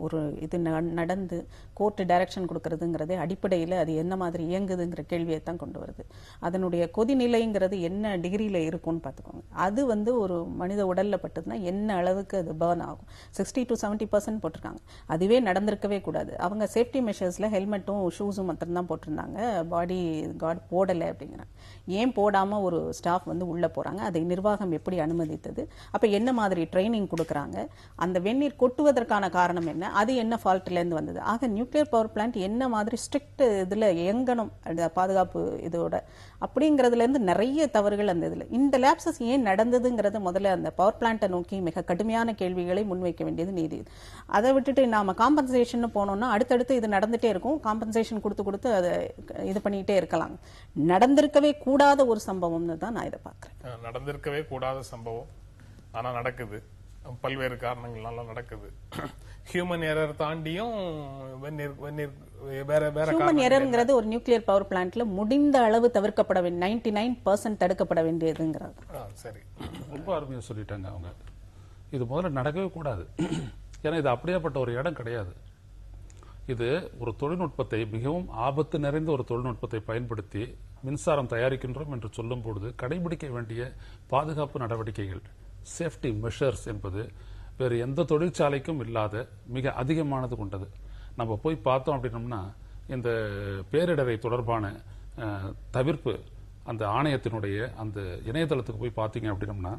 ஒரு இது நடந்து கோர்ட் டைரக்ஷன் கொடுக்கறதுங்கிறதே அடிப்படையில் அது என்ன மாதிரி இயங்குதுங்கிற கேள்வியை தான் கொண்டு வருது. அதனுடைய கொதிநிலைங்கிறது என்ன டிகிரியில் இருக்கும்னு பார்த்துக்கோங்க. அது ஒரு மனித உடல்ல பட்டதுன்னா என்ன அளவுக்கு அது பர்ன் ஆகும். 60 to 70% போட்டிருக்காங்க. அதுவே நடந்திருக்கவே கூடாது. அவங்க சேஃப்டி மெஷர்ஸ்ல ஹெல்மெட்டும் ஷூஸும் மட்டும் தான் போட்டிருந்தாங்க. பாடி கார்டு போடலை அப்படிங்கிறாங்க. ஏன் போடாம ஒரு ஸ்டாஃப் உள்ள போறாங்க? அதை நிர்வாகம் எப்படி அனுமதித்தது? அப்ப என்ன மாதிரி ட்ரைனிங் கொடுக்கறாங்க? அந்த வெந்நீர் கொட்டுவதற்கான காரணம் என்ன? அது என்ன ஃபால்ட்ல இருந்து வந்தது? ஆக நியூக்ளியர் பவர் பிளான்ட் என்ன மாதிரி ஸ்ட்ரிக்ட் இதுல இயங்கணும் பாதுகாப்பு இதோட அப்படிங்கறதுல இருந்து நிறைய தவறுகள் அந்த இதுல இந்த லேப்சஸ் ஏன் நடந்ததுங்கிறது முதல்ல அந்த பவர் பிளான்ட்டை நோக்கி மிக கடுமையான கேள்விகளை முன்வைக்க வேண்டியது நீதி. அதை விட்டுட்டு நாம காம்பன்சேஷன் போனோம்னா அடுத்தடுத்து இது நடந்துட்டே இருக்கும். காம்பன்சேஷன் கொடுத்து அதை இது பண்ணிட்டே இருக்கலாம். நடந்திருக்கவே கூடாத ஒரு சம்பவம்னு தான் நான் இதை பார்க்கிறேன். நடந்திருக்கவே கூடாத சம்பவம், ஆனா நடக்குது. பல்வேறு காரணங்களால நடக்குது. ஹியூமன் எரர் தாண்டியும் ஹியூமன் எரர்ங்கிறது ஒரு நியூக்ளியர் பவர் பிளான்ட்ல முடிந்த அளவு தவிர்க்கப்பட வேண்டிய 99% தடுக்கப்பட வேண்டியதுங்கிறது. சரி, ரொம்ப அருமையா சொல்லிட்டாங்க அவங்க. இது முதல்ல நடக்கவே கூடாது. ஏன்னா இது அப்படியேப்பட்ட ஒரு இடம் கிடையாது. இது ஒரு தொழில்நுட்பத்தை, மிகவும் ஆபத்து நிறைந்த ஒரு தொழில்நுட்பத்தை பயன்படுத்தி மின்சாரம் தயாரிக்கின்றோம் என்று சொல்லும் பொழுது கடைபிடிக்க வேண்டிய பாதுகாப்பு நடவடிக்கைகள், சேஃப்டி மெஷர்ஸ் என்பது வேறு எந்த தொழிற்சாலைக்கும் இல்லாத மிக அதிகமானது கொண்டது. நம்ம போய் பார்த்தோம் அப்படின்னோம்னா இந்த பேரிடரை தொடர்பான தவிர்ப்பு அந்த ஆணையத்தினுடைய அந்த இணையதளத்துக்கு போய் பார்த்தீங்க அப்படின்னோம்னா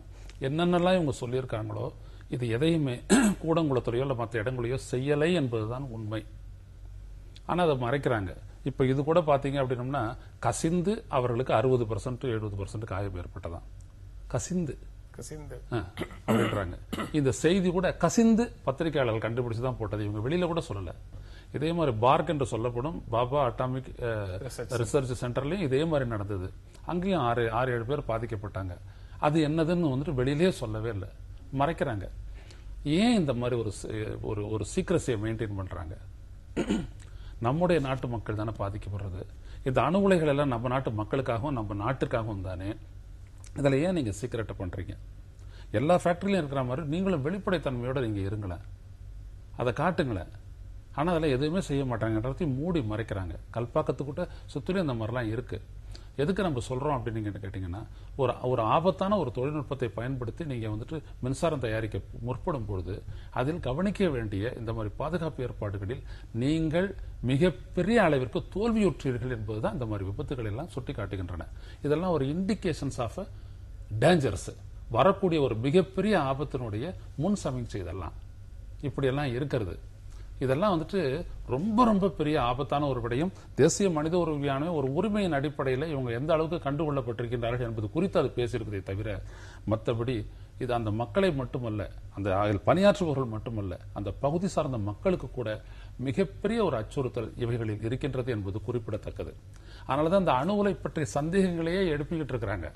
என்னென்னலாம் இவங்க சொல்லியிருக்காங்களோ இது எதையுமே கூடங்குளத்துறையோ இல்லை மற்ற இடங்களையோ செய்யலை என்பதுதான் உண்மை. ஆனால் அதை மறைக்கிறாங்க. இப்ப இது கூட பாத்தீங்க அப்படின்னோம்னா கசிந்து அவர்களுக்கு 60% 70% காயம் ஏற்பட்டதான். கசிந்து அப்படின்றாங்க. இந்த செய்தி கூட கசிந்து பத்திரிகையாளர்கள் கண்டுபிடிச்சுதான் போட்டது. இவங்க வெளியில கூட சொல்லல. இதே மாதிரி பார்க் என்று சொல்லப்படும் பாபா அட்டாமிக் ரிசர்ச் சென்டர்லயும் இதே மாதிரி நடந்தது. அங்கேயும் 6-7 பேர் பாதிக்கப்பட்டாங்க. அது என்னதுன்னு வெளியிலேயே சொல்லவே இல்லை, மறைக்கிறாங்க. ஏன் இந்த மாதிரி ஒரு சீக்ரஸியை மெயின்டைன் பண்றாங்க? நம்முடைய நாட்டு மக்கள் தானே பாதிக்கப்படுறது. இந்த அணு உலைகள் எல்லாம் நம்ம நாட்டு மக்களுக்காகவும் நம்ம நாட்டுக்காகவும் தானே. இதுல ஏன் நீங்க சீக்கிரட்டை பண்றீங்க? எல்லா ஃபேக்டரியிலும் இருக்கிற மாதிரி நீங்களும் வெளிப்படைத்தன்மையோட நீங்க இருங்களேன், அதை காட்டுங்களேன். ஆனா அதெல்லாம் எதுவுமே செய்ய மாட்டாங்கன்றதையும் மூடி மறைக்கிறாங்க. கல்பாக்கத்துக்கிட்ட சுத்திலும் இந்த மாதிரிலாம் இருக்கு. எதுக்கு நம்ம சொல்றோம் அப்படின்னு நீங்க கேட்டீங்கன்னா, ஒரு ஆபத்தான ஒரு தொழில்நுட்பத்தை பயன்படுத்தி நீங்க மின்சாரம் தயாரிக்க முற்படும் பொழுது அதில் கவனிக்க வேண்டிய இந்த மாதிரி பாதுகாப்பு ஏற்பாடுகளில் நீங்கள் மிகப்பெரிய அளவிற்கு தோல்வியுற்றீர்கள் என்பதுதான் இந்த மாதிரி விபத்துகள் எல்லாம் சுட்டி காட்டுகின்றன. இதெல்லாம் ஒரு இண்டிகேஷன்ஸ் ஆஃப் டேஞ்சர்ஸ், வரக்கூடிய ஒரு மிகப்பெரிய ஆபத்தினுடைய முன் சமீட்சை. இதெல்லாம் இப்படியெல்லாம் இருக்கிறது. இதெல்லாம் ரொம்ப ரொம்ப பெரிய ஆபத்தான ஒரு விடயம். தேசிய மனித உரிமையான ஒரு உரிமையின் அடிப்படையில் இவங்க எந்த அளவுக்கு கண்டுகொள்ளப்பட்டிருக்கின்றார்கள் என்பது குறித்து அது பேசியிருக்கிறதே தவிர மற்றபடி இது அந்த மக்களை மட்டுமல்ல, அந்த பணியாற்றுபவர்கள் மட்டுமல்ல, அந்த பகுதி சார்ந்த மக்களுக்கு கூட மிகப்பெரிய ஒரு அச்சுறுத்தல் இவைகளில் இருக்கின்றது என்பது குறிப்பிடத்தக்கது. அதனாலதான் அந்த அணு உலை பற்றிய சந்தேகங்களையே எழுப்பிக்கிட்டு இருக்கிறாங்க.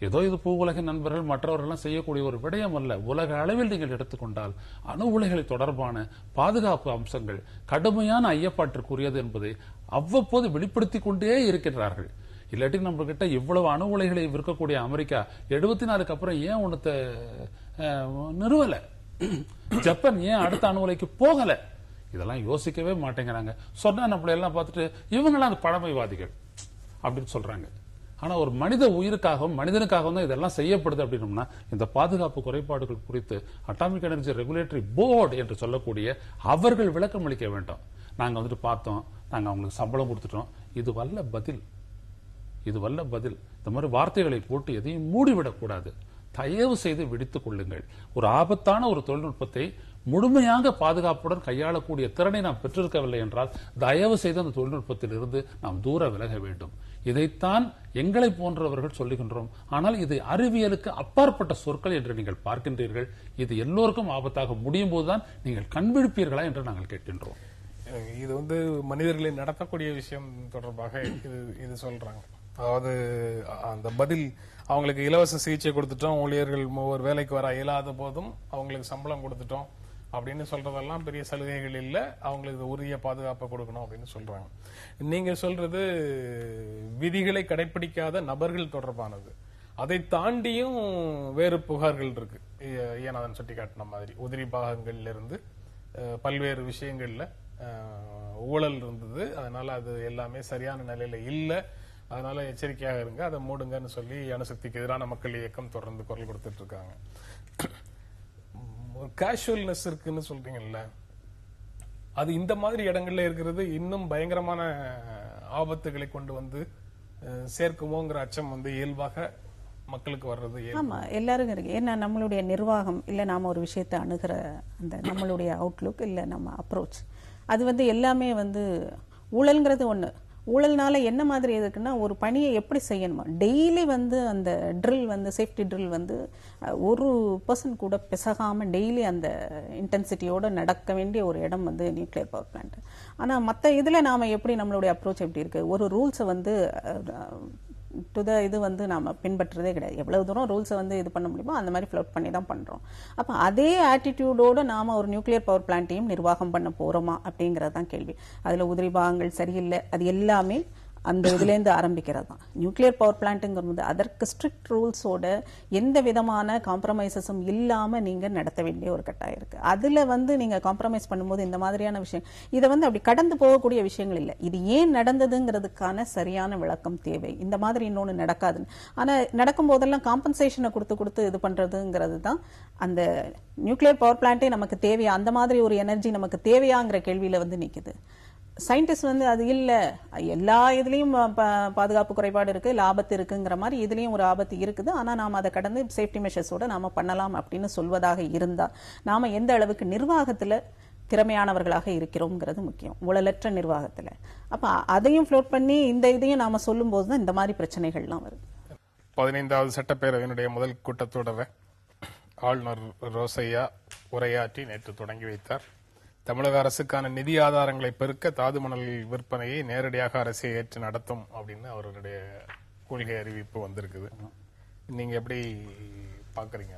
ஏதோ இது பூ உலக நண்பர்கள் மற்றவர்கள் செய்யக்கூடிய ஒரு விடயம் அல்ல. உலக அளவில் நீங்கள் எடுத்துக்கொண்டால் அணு உலைகளை தொடர்பான பாதுகாப்பு அம்சங்கள் கடுமையான ஐயப்பாட்டிற்குரியது என்பதை அவ்வப்போது வெளிப்படுத்திக் கொண்டே இருக்கின்றார்கள். இல்லாட்டி நம்ம கிட்ட இவ்வளவு அணு உலைகளை விற்கக்கூடிய அமெரிக்கா 74க்கு அப்புறம் ஏன் ஒன்னத்தை நிறுவல? ஜப்பான் ஏன் அடுத்த அணு உலைக்கு போகல? இதெல்லாம் யோசிக்கவே மாட்டேங்கிறாங்க. சொன்னா நம்மள எல்லாம் பார்த்துட்டு இவங்கெல்லாம் அந்த பழமைவாதிகள் அப்படின்னு சொல்றாங்க. ஆனா ஒரு மனித உயிருக்காகவும் மனிதனுக்காகவும் தான் இதெல்லாம் செய்யப்படுது அப்படின்னோம்னா இந்த பாதுகாப்பு குறைபாடுகள் குறித்து அட்டாமிக் எனர்ஜி ரெகுலேட்டரி போர்டு என்று சொல்லக்கூடிய அவர்கள் விளக்கம் அளிக்க வேண்டும். நாங்க பார்த்தோம், நாங்க அவங்களுக்கு சம்பளம் கொடுத்துட்டோம். இது வல்ல பதில். இந்த மாதிரி வார்த்தைகளை போட்டு எதையும் மூடிவிடக்கூடாது. தயவு செய்து விடுத்துக் கொள்ளுங்கள். ஒரு ஆபத்தான ஒரு தொழில்நுட்பத்தை முழுமையாக பாதுகாப்புடன் கையாளக்கூடிய திறனை நாம் பெற்றிருக்கவில்லை என்றால் தயவு செய்து அந்த தொழில்நுட்பத்தில் இருந்து நாம் தூர விலக வேண்டும். இதைத்தான் எங்களை போன்றவர்கள் சொல்லுகின்றோம். ஆனால் இது அறிவியலுக்கு அப்பாற்பட்ட சொற்கள் என்று நீங்கள் பார்க்கின்றீர்கள். இது எல்லோருக்கும் ஆபத்தாக முடியும் போதுதான் நீங்கள் கண்விழிப்பீர்களா என்று நாங்கள் கேட்கின்றோம். இது மனிதர்களை நடத்தக்கூடிய விஷயம் தொடர்பாக இது சொல்றாங்க. அதாவது அந்த பதில், அவங்களுக்கு இலவச சிகிச்சை கொடுத்துட்டோம், ஊழியர்கள் 3 வேலைக்கு வர இயலாத போதும் அவங்களுக்கு சம்பளம் கொடுத்துட்டோம், அப்படின்னு சொல்றதெல்லாம் பெரிய சலுகைகள் இல்ல, அவங்களுக்கு உரிய பாதுகாப்பை கொடுக்கணும் அப்படின்னு சொல்றாங்க. நீங்க சொல்றது விதிகளை கடைபிடிக்காத நபர்கள் தொடர்பானது. அதை தாண்டியும் வேறு புகார்கள் இருக்கு. ஏன் சுட்டி காட்டின மாதிரி உதிரி பாகங்கள்ல இருந்து பல்வேறு விஷயங்கள்ல ஊழல் இருந்தது. அதனால அது எல்லாமே சரியான நிலையில இல்ல, அதனால எச்சரிக்கையாக இருங்க, அதை மூடுங்கன்னு சொல்லி அணுசக்திக்கு எதிரான மக்கள் இயக்கம் தொடர்ந்து குரல் கொடுத்துட்டு இருக்காங்க. ஒரு கேஷுவல்னஸ் இருக்குன்னு சொல்றீங்கல்ல, அது இந்த மாதிரி இடங்கள்ல இருக்கிறது இன்னும் பயங்கரமான ஆபத்துகளை கொண்டு வந்து சேர்க்குமோங்கிற அச்சம் இயல்பாக மக்களுக்கு வர்றது. ஆமா, எல்லாருக்கும் இருக்கு. ஏன்னா நம்மளுடைய நிர்வாகம் இல்ல, நாம ஒரு விஷயத்தை அணுகிற அந்த நம்மளுடைய அவுட்லுக் இல்ல நம்ம அப்ரோச், அது எல்லாமே ஊழல்ங்கிறது ஒண்ணு. ஊழல்னால என்ன மாதிரி இருக்குன்னா, ஒரு பணியை எப்படி செய்யணுமா, டெய்லி அந்த ட்ரில் சேஃப்டி ட்ரில் ஒரு பர்சன் கூட பிசகாம டெய்லி அந்த இன்டென்சிட்டியோட நடக்க வேண்டிய ஒரு இடம் நியூக்ளியர் பவர் பிளான்ட். ஆனா மத்த இதுல நாம எப்படி நம்மளுடைய அப்ரோச் எப்படி இருக்கு, ஒரு ரூல்ஸை நாம பின்பற்றதே கிடையாது. எவ்வளவு தூரம் ரூல்ஸை இது பண்ண முடியுமோ அந்த மாதிரி ஃப்ளோட் பண்ணி தான் பண்றோம். அப்ப அதே ஆட்டிடியூடோட நாம ஒரு நியூக்ளியர் பவர் பிளான்ட்டையும் நிர்வாகம் பண்ண போறோமா அப்படிங்கறது தான் கேள்வி. அதுல உதிரி பாகங்கள் சரியில்லை, அது எல்லாமே அந்த இதுல இருந்து ஆரம்பிக்கிறது தான். நியூக்ளியர் பவர் பிளான்ட்ங்கிறது அதற்கு ஸ்ட்ரிக்ட் ரூல்ஸோட எந்த விதமான காம்ப்ரமைசஸும் இல்லாம நீங்க நடத்த வேண்டிய ஒரு கட்டாயம் இருக்கு. அதுல நீங்க காம்ப்ரமைஸ் பண்ணும்போது இந்த மாதிரியான விஷயம் இதை அப்படி கடந்து போகக்கூடிய விஷயங்கள் இல்லை. இது ஏன் நடந்ததுங்கிறதுக்கான சரியான விளக்கம் தேவை. இந்த மாதிரி இன்னொன்னு நடக்காதுன்னு. ஆனா நடக்கும் போதெல்லாம் காம்பன்சேஷனை கொடுத்து இது பண்றதுங்கிறது தான் அந்த நியூக்ளியர் பவர் பிளான்ட்டே நமக்கு தேவையா, அந்த மாதிரி ஒரு எனர்ஜி நமக்கு தேவையாங்கிற கேள்வியில நிக்குது. சயின்டிஸ்ட் அது இல்ல, எல்லா இதுலயும் பாதுகாப்பு குறைபாடு இருக்கு, லாபத்து இருக்குங்கிற மாதிரி இதுலயும் ஒரு ஆபத்து இருக்குது. ஆனா நாம அதை கடந்து சேஃப்டி மெஷர்ஸோட நாம பண்ணலாம் அப்படின்னு சொல்வதாக இருந்தா நாம எந்த அளவுக்கு நிர்வாகத்துல திறமையானவர்களாக இருக்கிறோம்ங்கிறது முக்கியம், ஊழலற்ற நிர்வாகத்துல. அப்ப அதையும் ஃப்ளோட் பண்ணி இந்த இதையும் நாம சொல்லும் போதுதான் இந்த மாதிரி பிரச்சனைகள்லாம் வருது. 15வது சட்டப்பேரவையினுடைய முதல் கூட்டத்தொடரை ஆளுநர் ரோசையா உரையாற்றி நேற்று தொடங்கி வைத்தார். தமிழக அரசுக்கான நிதி ஆதாரங்களை பெருக்க தாது மணல் விற்பனையை நேரடியாக அரசை ஏற்று நடத்தும் அப்படின்னு அவருடைய கொள்கை அறிவிப்பு வந்திருக்குது. நீங்க எப்படி பாக்குறீங்க?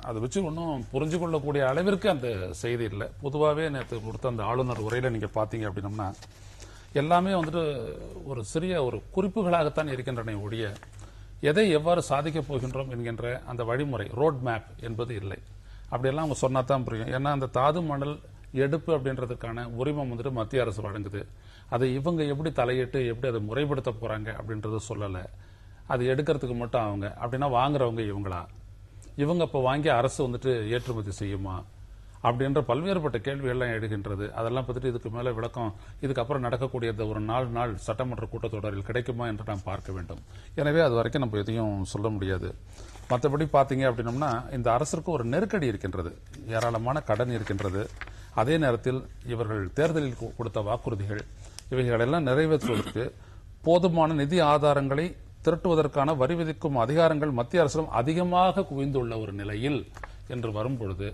அது வச்சு ஒன்றும் புரிஞ்சு கொள்ளக்கூடிய அளவிற்கு அந்த செய்தி இல்லை. பொதுவாகவே நேற்று கொடுத்த அந்த ஆளுநர் உரையில நீங்க பாத்தீங்க அப்படின்னம்னா எல்லாமே ஒரு சிறிய ஒரு குறிப்புகளாகத்தான் இருக்கின்றன ஒழிய எதை எவ்வாறு சாதிக்கப் போகின்றோம் என்கின்ற அந்த வழிமுறை ரோட் மேப் என்பது இல்லை. அப்படியெல்லாம் அவங்க சொன்னா தான் புரியும். ஏன்னா அந்த தாது மணல் எடுப்பு அப்படின்றதுக்கான உரிமம் மத்திய அரசு வழங்குது. அதை இவங்க எப்படி தலையிட்டு எப்படி அதை முறைப்படுத்த போறாங்க அப்படின்றத சொல்லல. அது எடுக்கிறதுக்கு மட்டும் அவங்க அப்படின்னா வாங்குறவங்க இவங்க இப்ப வாங்கி அரசு ஏற்றுமதி செய்யுமா அப்படின்ற பல்வேறுபட்ட கேள்விகள்லாம் எழுகின்றது. அதெல்லாம் பத்திட்டு இதுக்கு மேல விளக்கம் இதுக்கப்புறம் நடக்கக்கூடிய ஒரு 4 நாள் சட்டமன்ற கூட்டத்தொடரில் கிடைக்குமா என்று நாம் பார்க்க வேண்டும். எனவே அது வரைக்கும் நம்ம எதையும் சொல்ல முடியாது. மற்றபடி பாத்தீங்க அப்படின்னம்னா இந்த அரசுக்கு ஒரு நெருக்கடி இருக்கின்றது, ஏராளமான கடன் இருக்கின்றது. அதே நேரத்தில் இவர்கள் தேர்தலில் கொடுத்த வாக்குறுதிகள் இவைகளெல்லாம் நிறைவேற்றுவதற்கு போதுமான நிதி ஆதாரங்களை திரட்டுவதற்கான வரி விதிக்கும் அதிகாரங்கள் மத்திய அரசிடம் அதிகமாக குவிந்துள்ள ஒரு நிலையில் என்று வரும்பொழுது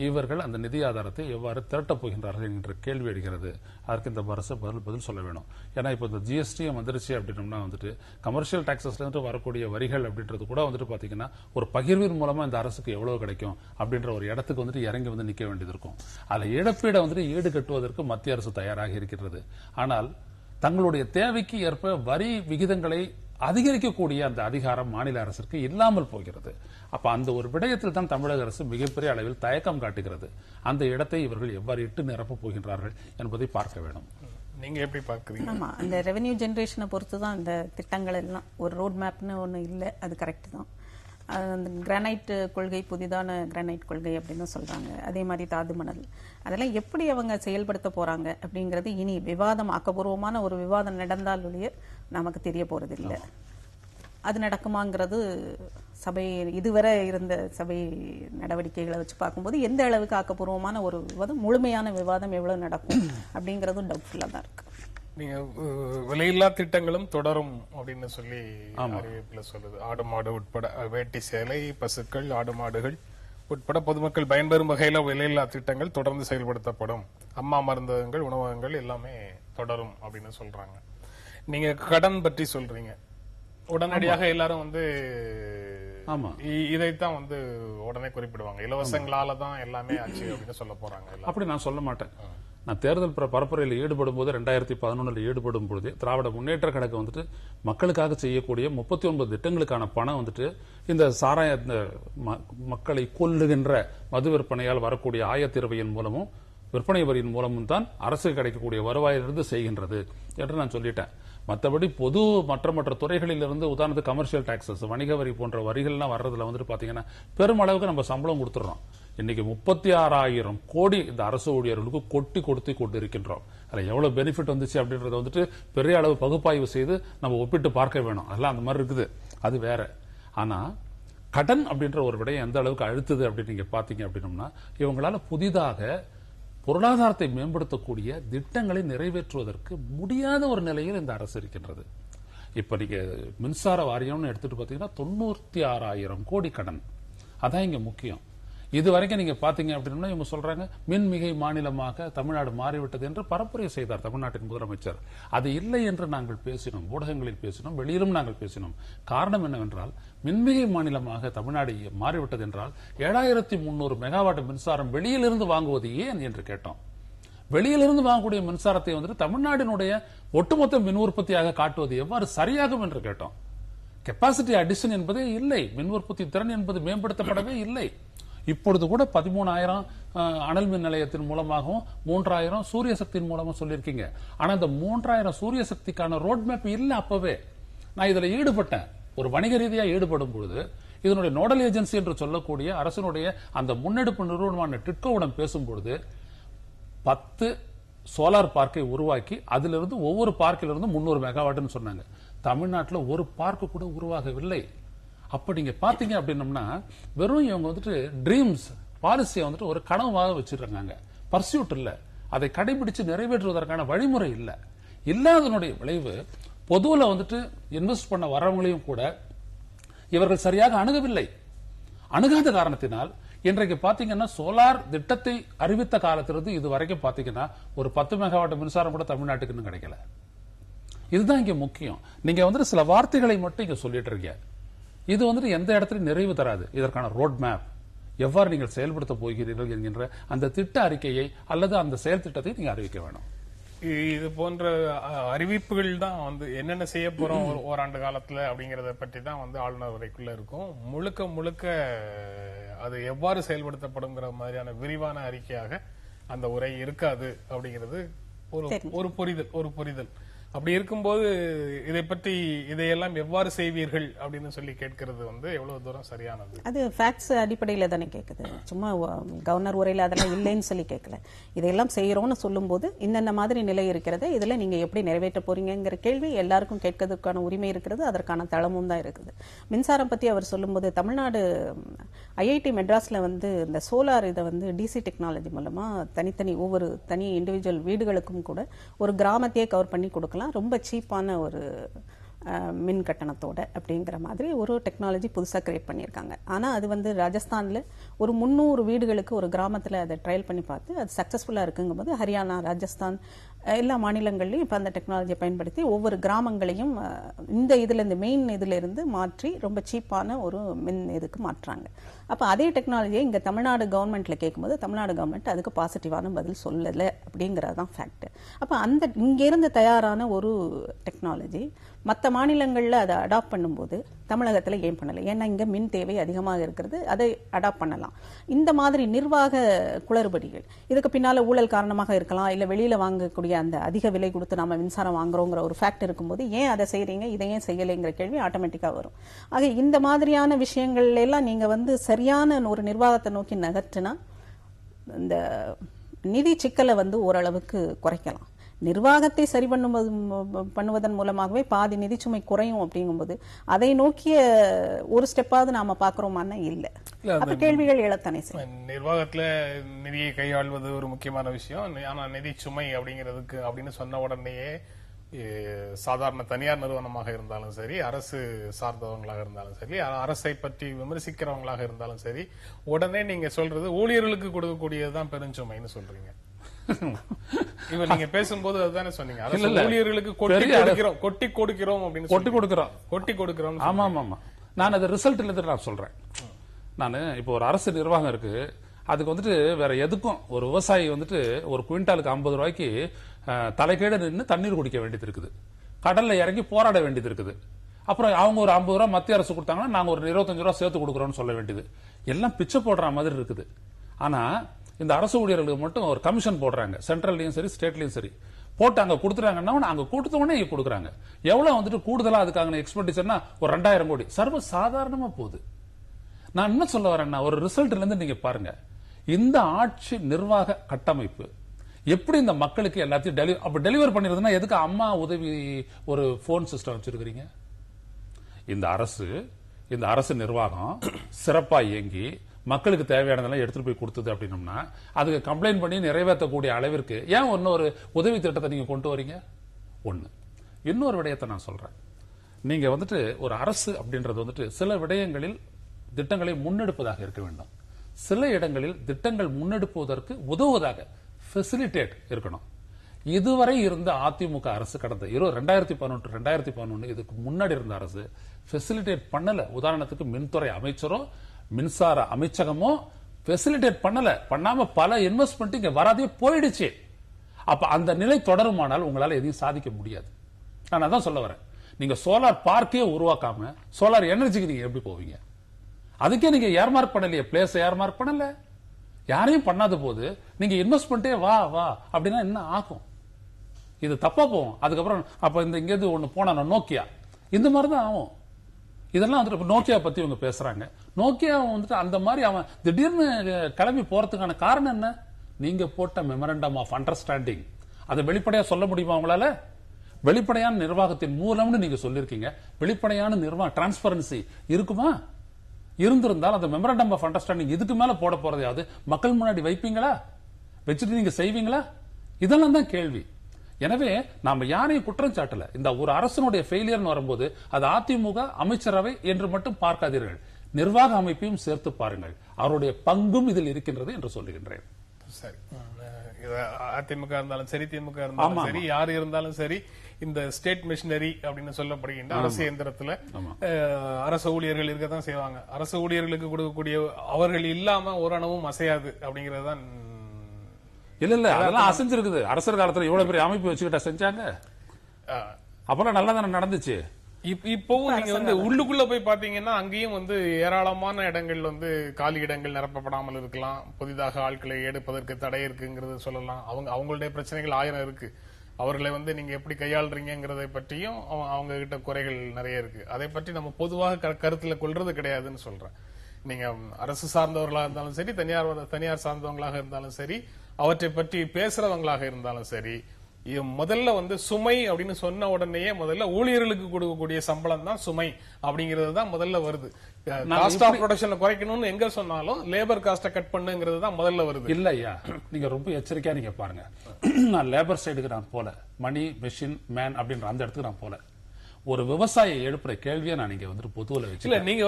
இவர்கள் அந்த நிதி ஆதாரத்தை எவ்வாறு திரட்டப் போகின்றார்கள் என்ற கேள்வி எழுகிறது. அதற்கு இந்த அரசு பதில் சொல்ல வேணும். ஏன்னா இப்ப இந்த ஜிஎஸ்டி வந்துருச்சு அப்படின்னம்னா கமர்ஷியல் டாக்ஸஸ்ல இருந்து வரக்கூடிய வரிகள் அப்படின்றது கூட பாத்தீங்கன்னா ஒரு பகிர்வின் மூலமா இந்த அரசுக்கு எவ்வளவு கிடைக்கும் அப்படின்ற ஒரு இடத்துக்கு இறங்கி நிக்க வேண்டியது இருக்கும். அதுல இழப்பீடை ஈடு கட்டுவதற்கு மத்திய அரசு தயாராக இருக்கிறது. ஆனால் தங்களுடைய தேவைக்கு ஏற்ப வரி விகிதங்களை அதிகரிக்கக்கூடிய அந்த அதிகாரம் மாநில அரசுக்கு இல்லாமல் போகிறது. அப்ப அந்த ஒரு விடயத்தில் தான் தமிழக அரசு மிகப்பெரிய அளவில் தயக்கம் காட்டுகிறது. அந்த இடத்தை இவர்கள் எவ்வாறு இட்டு நிரப்ப போகின்றார்கள் என்பதை பார்க்க வேண்டும். நீங்க எப்படி பாக்குறீங்க? ஆமா, அந்த ரெவென்யூ ஜெனரேஷனை பொறுத்து தான் இந்த திட்டங்கள் எல்லாம். ஒரு ரோட் மேப்னு ஒண்ணு இல்லை, அது கரெக்ட் தான். அந்த கிரானைட் கொள்கை, புதிதான கிரானைட் கொள்கை அப்படின்னு சொல்றாங்க. அதே மாதிரி தாது மணல், அதெல்லாம் எப்படி அவங்க செயல்படுத்த போறாங்க அப்படிங்கறது இனி விவாதம், ஆக்கப்பூர்வமான ஒரு விவாதம் நடந்தால் ஒழிய நமக்கு தெரிய போறது இல்லை. அது நடக்குமாங்கிறது சபை இதுவரை இருந்த சபை நடவடிக்கைகளை வச்சு பார்க்கும்போது எந்த அளவுக்கு ஆக்கப்பூர்வமான ஒரு விவாதம், முழுமையான விவாதம் எவ்வளவு நடக்கும் அப்படிங்கறதும் டவுட்ஃபுல்லா தான் இருக்கு. நீங்க விலையில்லா திட்டங்களும் தொடரும் அப்படின்னு சொல்லி அறிவிப்புல சொல்லுது. ஆடு மாடு உட்பட வேட்டி சேலை, பசுக்கள், ஆடு மாடுகள் உட்பட பொதுமக்கள் பயன்பெறும் வகையில விலையில்லா திட்டங்கள் தொடர்ந்து செயல்படுத்தப்படும். அம்மா மருந்தகங்கள், உணவகங்கள் எல்லாமே தொடரும் அப்படின்னு சொல்றாங்க. நீங்க கடன் பற்றி சொல்றீங்க. உடனடியாக எல்லாரும் ஆமா. இதைத்தான் வந்து உடனே குறிப்பிடுவாங்க. இலவசங்களால தான் எல்லாமே ஆச்சு அப்படின்னு சொல்ல போறாங்க. அப்படி நான் சொல்ல மாட்டேன். நான் தேர்தல் பரப்புரையில் ஈடுபடும் போது 2011 ஈடுபடும் பொழுது திராவிட முன்னேற்ற கழகம் வந்துட்டு மக்களுக்காக செய்யக்கூடிய 39 திட்டங்களுக்கான பணம் வந்துட்டு இந்த சாராய மக்களை கொல்லுகின்ற மது விற்பனையால் வரக்கூடிய ஆயத்தீர்வையின் மூலமும் விற்பனை வரியின் மூலமும் தான் அரசு கிடைக்கக்கூடிய வருவாயிலிருந்து செய்கின்றது என்று நான் சொல்லிட்டேன். மற்றபடி பொது மற்ற துறைகளில் இருந்து உதாரணத்துக்கு கமர்ஷியல் டாக்ஸஸ், வணிக வரி போன்ற வரிகள்லாம் வர்றதுல வந்துட்டு பாத்தீங்கன்னா பெருமளவுக்கு நம்ம சம்பளம் கொடுத்துறோம். இன்னைக்கு 36,000 கோடி இந்த அரசு ஊழியர்களுக்கு கொட்டி கொடுத்து கொண்டிருக்கின்றோம். அதுல எவ்வளவு பெனிஃபிட் வந்துச்சு அப்படின்றத வந்துட்டு பெரிய அளவு பகுப்பாய்வு செய்து நம்ம ஒப்பிட்டு பார்க்க வேணும். அதெல்லாம் அந்த மாதிரி இருக்குது, அது வேற. ஆனா கடன் அப்படின்ற ஒரு விடயம் எந்த அளவுக்கு அழுத்துது அப்படின்னு நீங்க பாத்தீங்க அப்படின்னம்னா, இவங்களால புதிதாக பொருளாதாரத்தை மேம்படுத்தக்கூடிய திட்டங்களை நிறைவேற்றுவதற்கு முடியாத ஒரு நிலையில் இந்த அரசு இருக்கின்றது. இப்ப நீங்க மின்சார வாரியம்னு எடுத்துட்டு பாத்தீங்கன்னா 96,000 கோடி கடன். அதான் இங்க முக்கியம். இதுவரைக்கும் நீங்க பாத்தீங்க அப்படின்னா இவங்க சொல்றாங்க மின்மிகை மாநிலமாக தமிழ்நாடு மாறிவிட்டது என்று பரப்புரை செய்தார் தமிழ்நாட்டின் முதலமைச்சர். அது இல்லை என்று நாங்கள் பேசினோம், ஊடகங்களில் பேசினோம், வெளியிலும் நாங்கள் பேசினோம். காரணம் என்னவென்றால் மின்மிகை மாநிலமாக தமிழ்நாடு மாறிவிட்டது என்றால் 7,300 மெகாவாட் மின்சாரம் வெளியிலிருந்து வாங்குவது ஏன் என்று கேட்டோம். வெளியிலிருந்து வாங்கக்கூடிய மின்சாரத்தை வந்துட்டு தமிழ்நாட்டினுடைய ஒட்டுமொத்த மின் உற்பத்தியாக காட்டுவது எவ்வாறு சரியாகும் என்று கேட்டோம். கெப்பாசிட்டி அடிஷன் என்பதே இல்லை, மின் உற்பத்தி திறன் என்பது மேம்படுத்தப்படவே இல்லை. இப்பொழுது கூட 13,000 அனல் மின் நிலையத்தின் மூலமாகவும் 3,000 சூரிய சக்தியின் மூலமும் சொல்லியிருக்கீங்க. ஆனா இந்த 3,000 சூரிய சக்திக்கான ரோட் மேப் இல்ல. அப்பவே நான் இதுல ஈடுபட்டேன். ஒரு வணிக ரீதியா ஈடுபடும் பொழுது இதனுடைய நோடல் ஏஜென்சி என்று சொல்லக்கூடிய அரசினுடைய அந்த முன்னெடுப்பு நிறுவனமான டிட்கோவுடன் பேசும்பொழுது 10 சோலார் பார்க்கை உருவாக்கி அதிலிருந்து ஒவ்வொரு பார்க்கிலிருந்து 300 மெகாவாட்னு சொன்னாங்க. தமிழ்நாட்டில் ஒரு பார்க்கு கூட உருவாகவில்லை. அப்ப நீங்க பாத்தீங்க அப்படின்னம்னா வெறும் இவங்க வந்துட்டு ட்ரீம்ஸ் பாலிசியை வந்துட்டு ஒரு கனவாக வச்சிருக்காங்க. பர்சியூட் இல்ல, அதை கடைபிடிச்சு நிறைவேற்றுவதற்கான வழிமுறை இல்ல. இல்லாதனுடைய விளைவு பொதுவில் வந்துட்டு இன்வெஸ்ட் பண்ண வரவங்களையும் கூட இவர்கள் சரியாக அணுகவில்லை. அணுகாத காரணத்தினால் இன்றைக்கு பாத்தீங்கன்னா சோலார் திட்டத்தை அறிவித்த காலத்திலிருந்து இது வரைக்கும் பாத்தீங்கன்னா ஒரு 10 மெகாவாட் மின்சாரம் கூட தமிழ்நாட்டுக்கு இன்னும் கிடைக்கல. இதுதான் இங்க முக்கியம். நீங்க வந்துட்டு சில வார்த்தைகளை மட்டும் இங்க சொல்லிட்டு இருக்கீங்க. இது வந்துட்டு எந்த இடத்துலையும் நிறைவு தராது. இதற்கான ரோட் மேப் எவ்வாறு நீங்கள் செயல்படுத்த போகிறீர்கள் என்கின்ற அந்த திட்ட அறிக்கையை அல்லது அந்த செயல் திட்டத்தை நீங்க அறிவிக்க வேணும். இது போன்ற அறிவிப்புகள் தான் வந்து என்னென்ன செய்ய போறோம் ஓராண்டு காலத்துல அப்படிங்கறத பற்றி தான் வந்து ஆளுநர் உரைக்குள்ள இருக்கும். முழுக்க முழுக்க அது எவ்வாறு செயல்படுத்தப்படுங்கிற மாதிரியான விரிவான அறிக்கையாக அந்த உரை இருக்காது அப்படிங்கிறது ஒரு புரிதல். அப்படி இருக்கும்போது இதை பற்றி இதையெல்லாம் எவ்வாறு செய்வீர்கள் அப்படின்னு சொல்லி கேட்கிறது வந்து எவ்வளவு தூரம் சரியானது? அது ஃபேக்ட்ஸ் அடிப்படையில தானே கேக்குது. சும்மா கவர்னர் உரையில அதெல்லாம் இல்லைன்னு சொல்லி கேட்கல. இதையெல்லாம் செய்யறோம்னு சொல்லும் போது இந்த மாதிரி நிலை இருக்கிறது, இதுல நீங்க எப்படி நிறைவேற்ற போறீங்கிற கேள்வி எல்லாருக்கும் கேட்கறதுக்கான உரிமை இருக்கிறது, அதற்கான தளமும் தான் இருக்குது. மின்சாரம் பத்தி அவர் சொல்லும்போது தமிழ்நாடு ஐஐடி மெட்ராஸ்ல வந்து இந்த சோலார் இதை வந்து டிசி டெக்னாலஜி மூலமா ஒவ்வொரு தனி இண்டிவிஜுவல் வீடுகளுக்கும் கூட ஒரு கிராமத்தையே கவர் பண்ணி கொடுக்கலாம், ரொம்ப சீப்பான ஒரு மின் கட்டணத்தோட அப்படிங்கிற மாதிரி ஒரு டெக்னாலஜி புதுசாக கிரியேட் பண்ணியிருக்காங்க. ஆனால் அது வந்து ராஜஸ்தானில் ஒரு 300 வீடுகளுக்கு ஒரு கிராமத்தில் அதை ட்ரையல் பண்ணி பார்த்து அது சக்ஸஸ்ஃபுல்லாக இருக்குங்கும்போது ஹரியானா, ராஜஸ்தான் எல்லா மாநிலங்கள்லையும் இப்போ அந்த டெக்னாலஜியை பயன்படுத்தி ஒவ்வொரு கிராமங்களையும் இந்த மெயின் இதிலிருந்து மாற்றி ரொம்ப சீப்பான ஒரு மின் இதுக்கு மாற்றுறாங்க. அப்போ அதே டெக்னாலஜியை இங்கே தமிழ்நாடு கவர்மெண்ட்டில் கேட்கும்போது தமிழ்நாடு கவர்மெண்ட் அதுக்கு பாசிட்டிவான பதில் சொல்லலை அப்படிங்கிறது தான் ஃபேக்ட். அப்போ இங்கேருந்து தயாரான ஒரு டெக்னாலஜி மற்ற மாநிலங்களில் அதை அடாப்ட் பண்ணும்போது தமிழகத்தில் ஏன் பண்ணலை? ஏன்னா இங்கே மின் தேவை அதிகமாக இருக்கிறது, அதை அடாப்ட் பண்ணலாம். இந்த மாதிரி நிர்வாக குளறுபடிகள் இதுக்கு பின்னால் ஊழல் காரணமாக இருக்கலாம், இல்லை வெளியில் வாங்கக்கூடிய அந்த அதிக விலை கொடுத்து நம்ம மின்சாரம் வாங்குறோங்கிற ஒரு ஃபேக்ட் இருக்கும்போது ஏன் அதை செய்கிறீங்க, இதை ஏன் செய்யலைங்கிற கேள்வி ஆட்டோமேட்டிக்காக வரும். ஆக இந்த மாதிரியான விஷயங்கள் எல்லாம் நீங்கள் வந்து சரியான ஒரு நிர்வாகத்தை நோக்கி நகர்த்தினா இந்த நிதி சிக்கலை வந்து ஓரளவுக்கு குறைக்கலாம். நிர்வாகத்தை சரி பண்ணுவதன் மூலமாகவே பாதி நிதிச்சுமை குறையும் அப்படிங்கும்போது அதை நோக்கிய ஒரு ஸ்டெப்பாவது நாம பாக்குறோமான்னா இல்ல. அப்ப கேள்விகள் எழத்தானே சார். நிர்வாகத்துல நிதியை கையாள்வது ஒரு முக்கியமான விஷயம். ஆனா நிதி சுமை அப்படிங்கிறதுக்கு அப்படின்னு சொன்ன உடனேயே சாதாரண தனியார் நிறுவனமாக இருந்தாலும் சரி, அரசு சார்ந்தவங்களாக இருந்தாலும் சரி, அரசை பற்றி விமர்சிக்கிறவங்களாக இருந்தாலும் சரி, உடனே நீங்க சொல்றது ஊழியர்களுக்கு கொடுக்கக்கூடியதுதான் பெருஞ்சுமைன்னு சொல்றீங்க. இப்ப நீங்க பேசும்போது அதுதானே சொன்னீங்க, ஊழியர்களுக்கு கொட்டி கொடுக்கிறோம் அப்படின்னு. கொட்டி கொடுக்கிறோம். ஆமா ஆமா. நான் அது ரிசல்ட்ல இருந்து நான் சொல்றேன். நான் இப்போ ஒரு அரசு நிர்வாகம் இருக்கு, அதுக்கு வந்துட்டு வேற எதுக்கும் ஒரு விவசாயி வந்துட்டு ஒரு குவிண்டாலுக்கு 50 ரூபாய்க்கு தலைக்கீழ நின்று தண்ணீர் குடிக்க வேண்டியது இருக்குது, கடல்ல இறங்கி போராட வேண்டியது இருக்குது. அப்புறம் அவங்க ஒரு 50 ரூபாய் மத்திய அரசு கொடுத்தாங்கன்னா நாங்க ஒரு 25 ரூபாய் சேர்த்து கொடுக்குறோம்னு சொல்ல வேண்டியது. எல்லாம் பிச்சை போடுற மாதிரி இருக்குது. ஆனா இந்த அரசு ஊழியர்களுக்கு மட்டும் ஒரு கமிஷன் போடுறாங்க, சென்ட்ரல்லையும் சரி ஸ்டேட்லயும் சரி போட்டு அங்க கொடுத்துறாங்கன்னா அங்க கொடுத்த உடனே இங்க கொடுக்குறாங்க. எவ்வளவு வந்துட்டு கூடுதலா அதுக்கான எக்ஸ்பெண்டிச்சர்னா ஒரு 2000 கோடி சர்வ சாதாரணமா போகுது. நான் என்ன சொல்ல வரேன்னா, ஒரு ரிசல்ட்ல இருந்து நீங்க பாருங்க, இந்த ஆட்சி நிர்வாக கட்டமைப்பு எப்படி இந்த மக்களுக்கு எல்லாத்தையும் டெலிவர் பண்ணிருதுன்னா எதுக்கு அம்மா உதவி ஒரு போன் சிஸ்டம் வச்சிருக்கீங்க? இந்த அரசு நிர்வாகம் சிறப்பா இயங்கி மக்களுக்கு தேவையானதெல்லாம் எடுத்துட்டு போய் கொடுத்தது அப்படின்னம்னா அதுக்கு கம்ப்ளைண்ட் பண்ணி நிறைவேற்றக்கூடிய அளவிற்கு ஏன் இன்னொரு உதவி திட்டத்தை நீங்க கொண்டு வரீங்க? ஒண்ணு. இன்னொரு விடயத்தை நான் சொல்றேன். நீங்க வந்துட்டு ஒரு அரசு அப்படின்றது வந்துட்டு சில விடயங்களில் திட்டங்களை முன்னெடுப்பதாக இருக்க வேண்டும், சில இடங்களில் திட்டங்கள் முன்னெடுப்பதற்கு உதவுவதாக ஃபெசிலிட்டேட் இருக்கணும். இதுவரை இருந்த அதிமுக அரசு கடந்த 2018 2011 இதுக்கு முன்னாடி இருந்த அரசு ஃபெசிலிட்டேட் பண்ணல. உதாரணத்துக்கு மின்துறை அமைச்சரோ மின்சார அமைச்சகமோ ஃபெசிலிட்டேட் பண்ணாம பல இன்வெஸ்ட்மெண்ட் இங்க வராதே போயிடுச்சு. அப்ப அந்த நிலை தொடருமானால் உங்களால எதையும் சாதிக்க முடியாது. நான் அதான் சொல்ல வரேன். நீங்க சோலார் பார்க்கே உருவாக்காம சோலார் எனர்ஜிக்கு நீங்க எப்படி போவீங்க? அதுக்கே நீங்க ஏர்மார்க் பண்ணலையே, பிளேஸ் ஏர்மார்க் பண்ணல, யாரையும் பண்ணாத போது நீங்க இன்வெஸ்ட்மெண்டே வா அப்படின்னா என்ன ஆகும்? இது தப்பா போகும். அதுக்கப்புறம் அப்ப இந்த இங்க ஒண்ணு போனா நோக்கியா இந்த மாதிரிதான் ஆகும். இதெல்லாம் வந்துட்டு நோக்கியா பத்தி இவங்க பேசுறாங்க. நோக்கியா வந்துட்டு அந்த மாதிரி அவன் திடீர்னு கிளம்பி போறதுக்கான காரணம் என்ன? நீங்க போட்ட மெமரண்டம் ஆஃப் அண்டர்ஸ்டாண்டிங். அதை வெளிப்படையா சொல்ல முடியுமா உங்களால? வெளிப்படையான நிர்வாகத்தின் மூலம்னு நீங்க சொல்லிருக்கீங்க. வெளிப்படையான நிர்வாகம் டிரான்ஸ்பரன்சி இருக்குமா? இருந்திருந்தால் அந்த மெமரண்டம் ஆஃப் அண்டர்ஸ்டாண்டிங் இதுக்கு மேல போட போறதையாவது மக்கள் முன்னாடி வைப்பீங்களா? வச்சுட்டு நீங்க செய்வீங்களா? இதெல்லாம் தான் கேள்வி. எனவே நாம யாரையும் குற்றம் சாட்டல. இந்த ஒரு அரசனுடைய ஃபெயிலியர் வரும்போது அது அதிமுக அமைச்சரவை என்று மட்டும் பார்க்காதீர்கள், நிர்வாக அமைப்பையும் சேர்த்து பாருங்கள். அவருடைய பங்கும் இதில் இருக்கின்றது என்று சொல்லுகின்றேன். சரி, அதிமுக இருந்தாலும் சரி, திமுக இருந்தாலும் சரி, யாரு இருந்தாலும் சரி, இந்த ஸ்டேட் மிஷினரி அப்படின்னு சொல்லப்படுகின்ற அரசு இயந்திரத்துல அரசு ஊழியர்கள் இருக்கத்தான் செய்வாங்க. அரசு ஊழியர்களுக்கு கொடுக்கக்கூடிய அவர்கள் இல்லாம ஓரளவும் அசையாது அப்படிங்கறதுதான். இல்ல அதெல்லாம் அசைஞ்சிருக்குது. அரசர் காலத்துல இவ்வளவு பெரிய அமைப்பு வச்சுக்கிட்ட செஞ்சாங்க, அப்பெல்லாம் நல்லா தானே நடந்துச்சு. இப்பவும் நீங்க வந்து உள்ளுக்குள்ள போய் பாத்தீங்கன்னா அங்கேயும் வந்து ஏராளமான இடங்கள் வந்து காலி இடங்கள் நிரப்பப்படாமல் இருக்கலாம். புதிதாக ஆட்களை எடுப்பதற்கு தடை இருக்குங்கிறது சொல்லலாம். அவங்களுடைய பிரச்சனைகள் 1000 இருக்கு. அவர்களை வந்து நீங்க எப்படி கையாளுறீங்கிறதை பற்றியும் அவங்க கிட்ட குறைகள் நிறைய இருக்கு. அதை பற்றி நம்ம பொதுவாக கருத்துல கொள்றது கிடையாதுன்னு சொல்றேன். நீங்க அரசு சார்ந்தவர்களாக இருந்தாலும் சரி, தனியார் சார்ந்தவங்களாக இருந்தாலும் சரி, அவற்றை பற்றி பேசுறவங்களாக இருந்தாலும் சரி, முதல்ல வந்து சுமை அப்படின்னு சொன்ன உடனேயே முதல்ல ஊழியர்களுக்கு கொடுக்கக்கூடிய சம்பளம் தான் சுமை அப்படிங்கிறது தான் முதல்ல வருது. காஸ்ட் ஆஃப் ப்ரொடக்ஷனை குறைக்கணும்னு எங்க சொன்னாலும் லேபர் காஸ்ட கட் பண்ணுங்கிறது தான் முதல்ல வருது. இல்ல ஐயா, நீங்க ரொம்ப எச்சரிக்கையா நீங்க பாருங்க. நான் லேபர் சைடுக்கு நான் போல, மணி மெஷின் மேன் அப்படின்ற அந்த இடத்துக்கு நான் போல. ஒரு விவசாயி எழுப்புற கேள்வியை நான் இங்க வந்து பொதுவில் வச்சு, நீங்க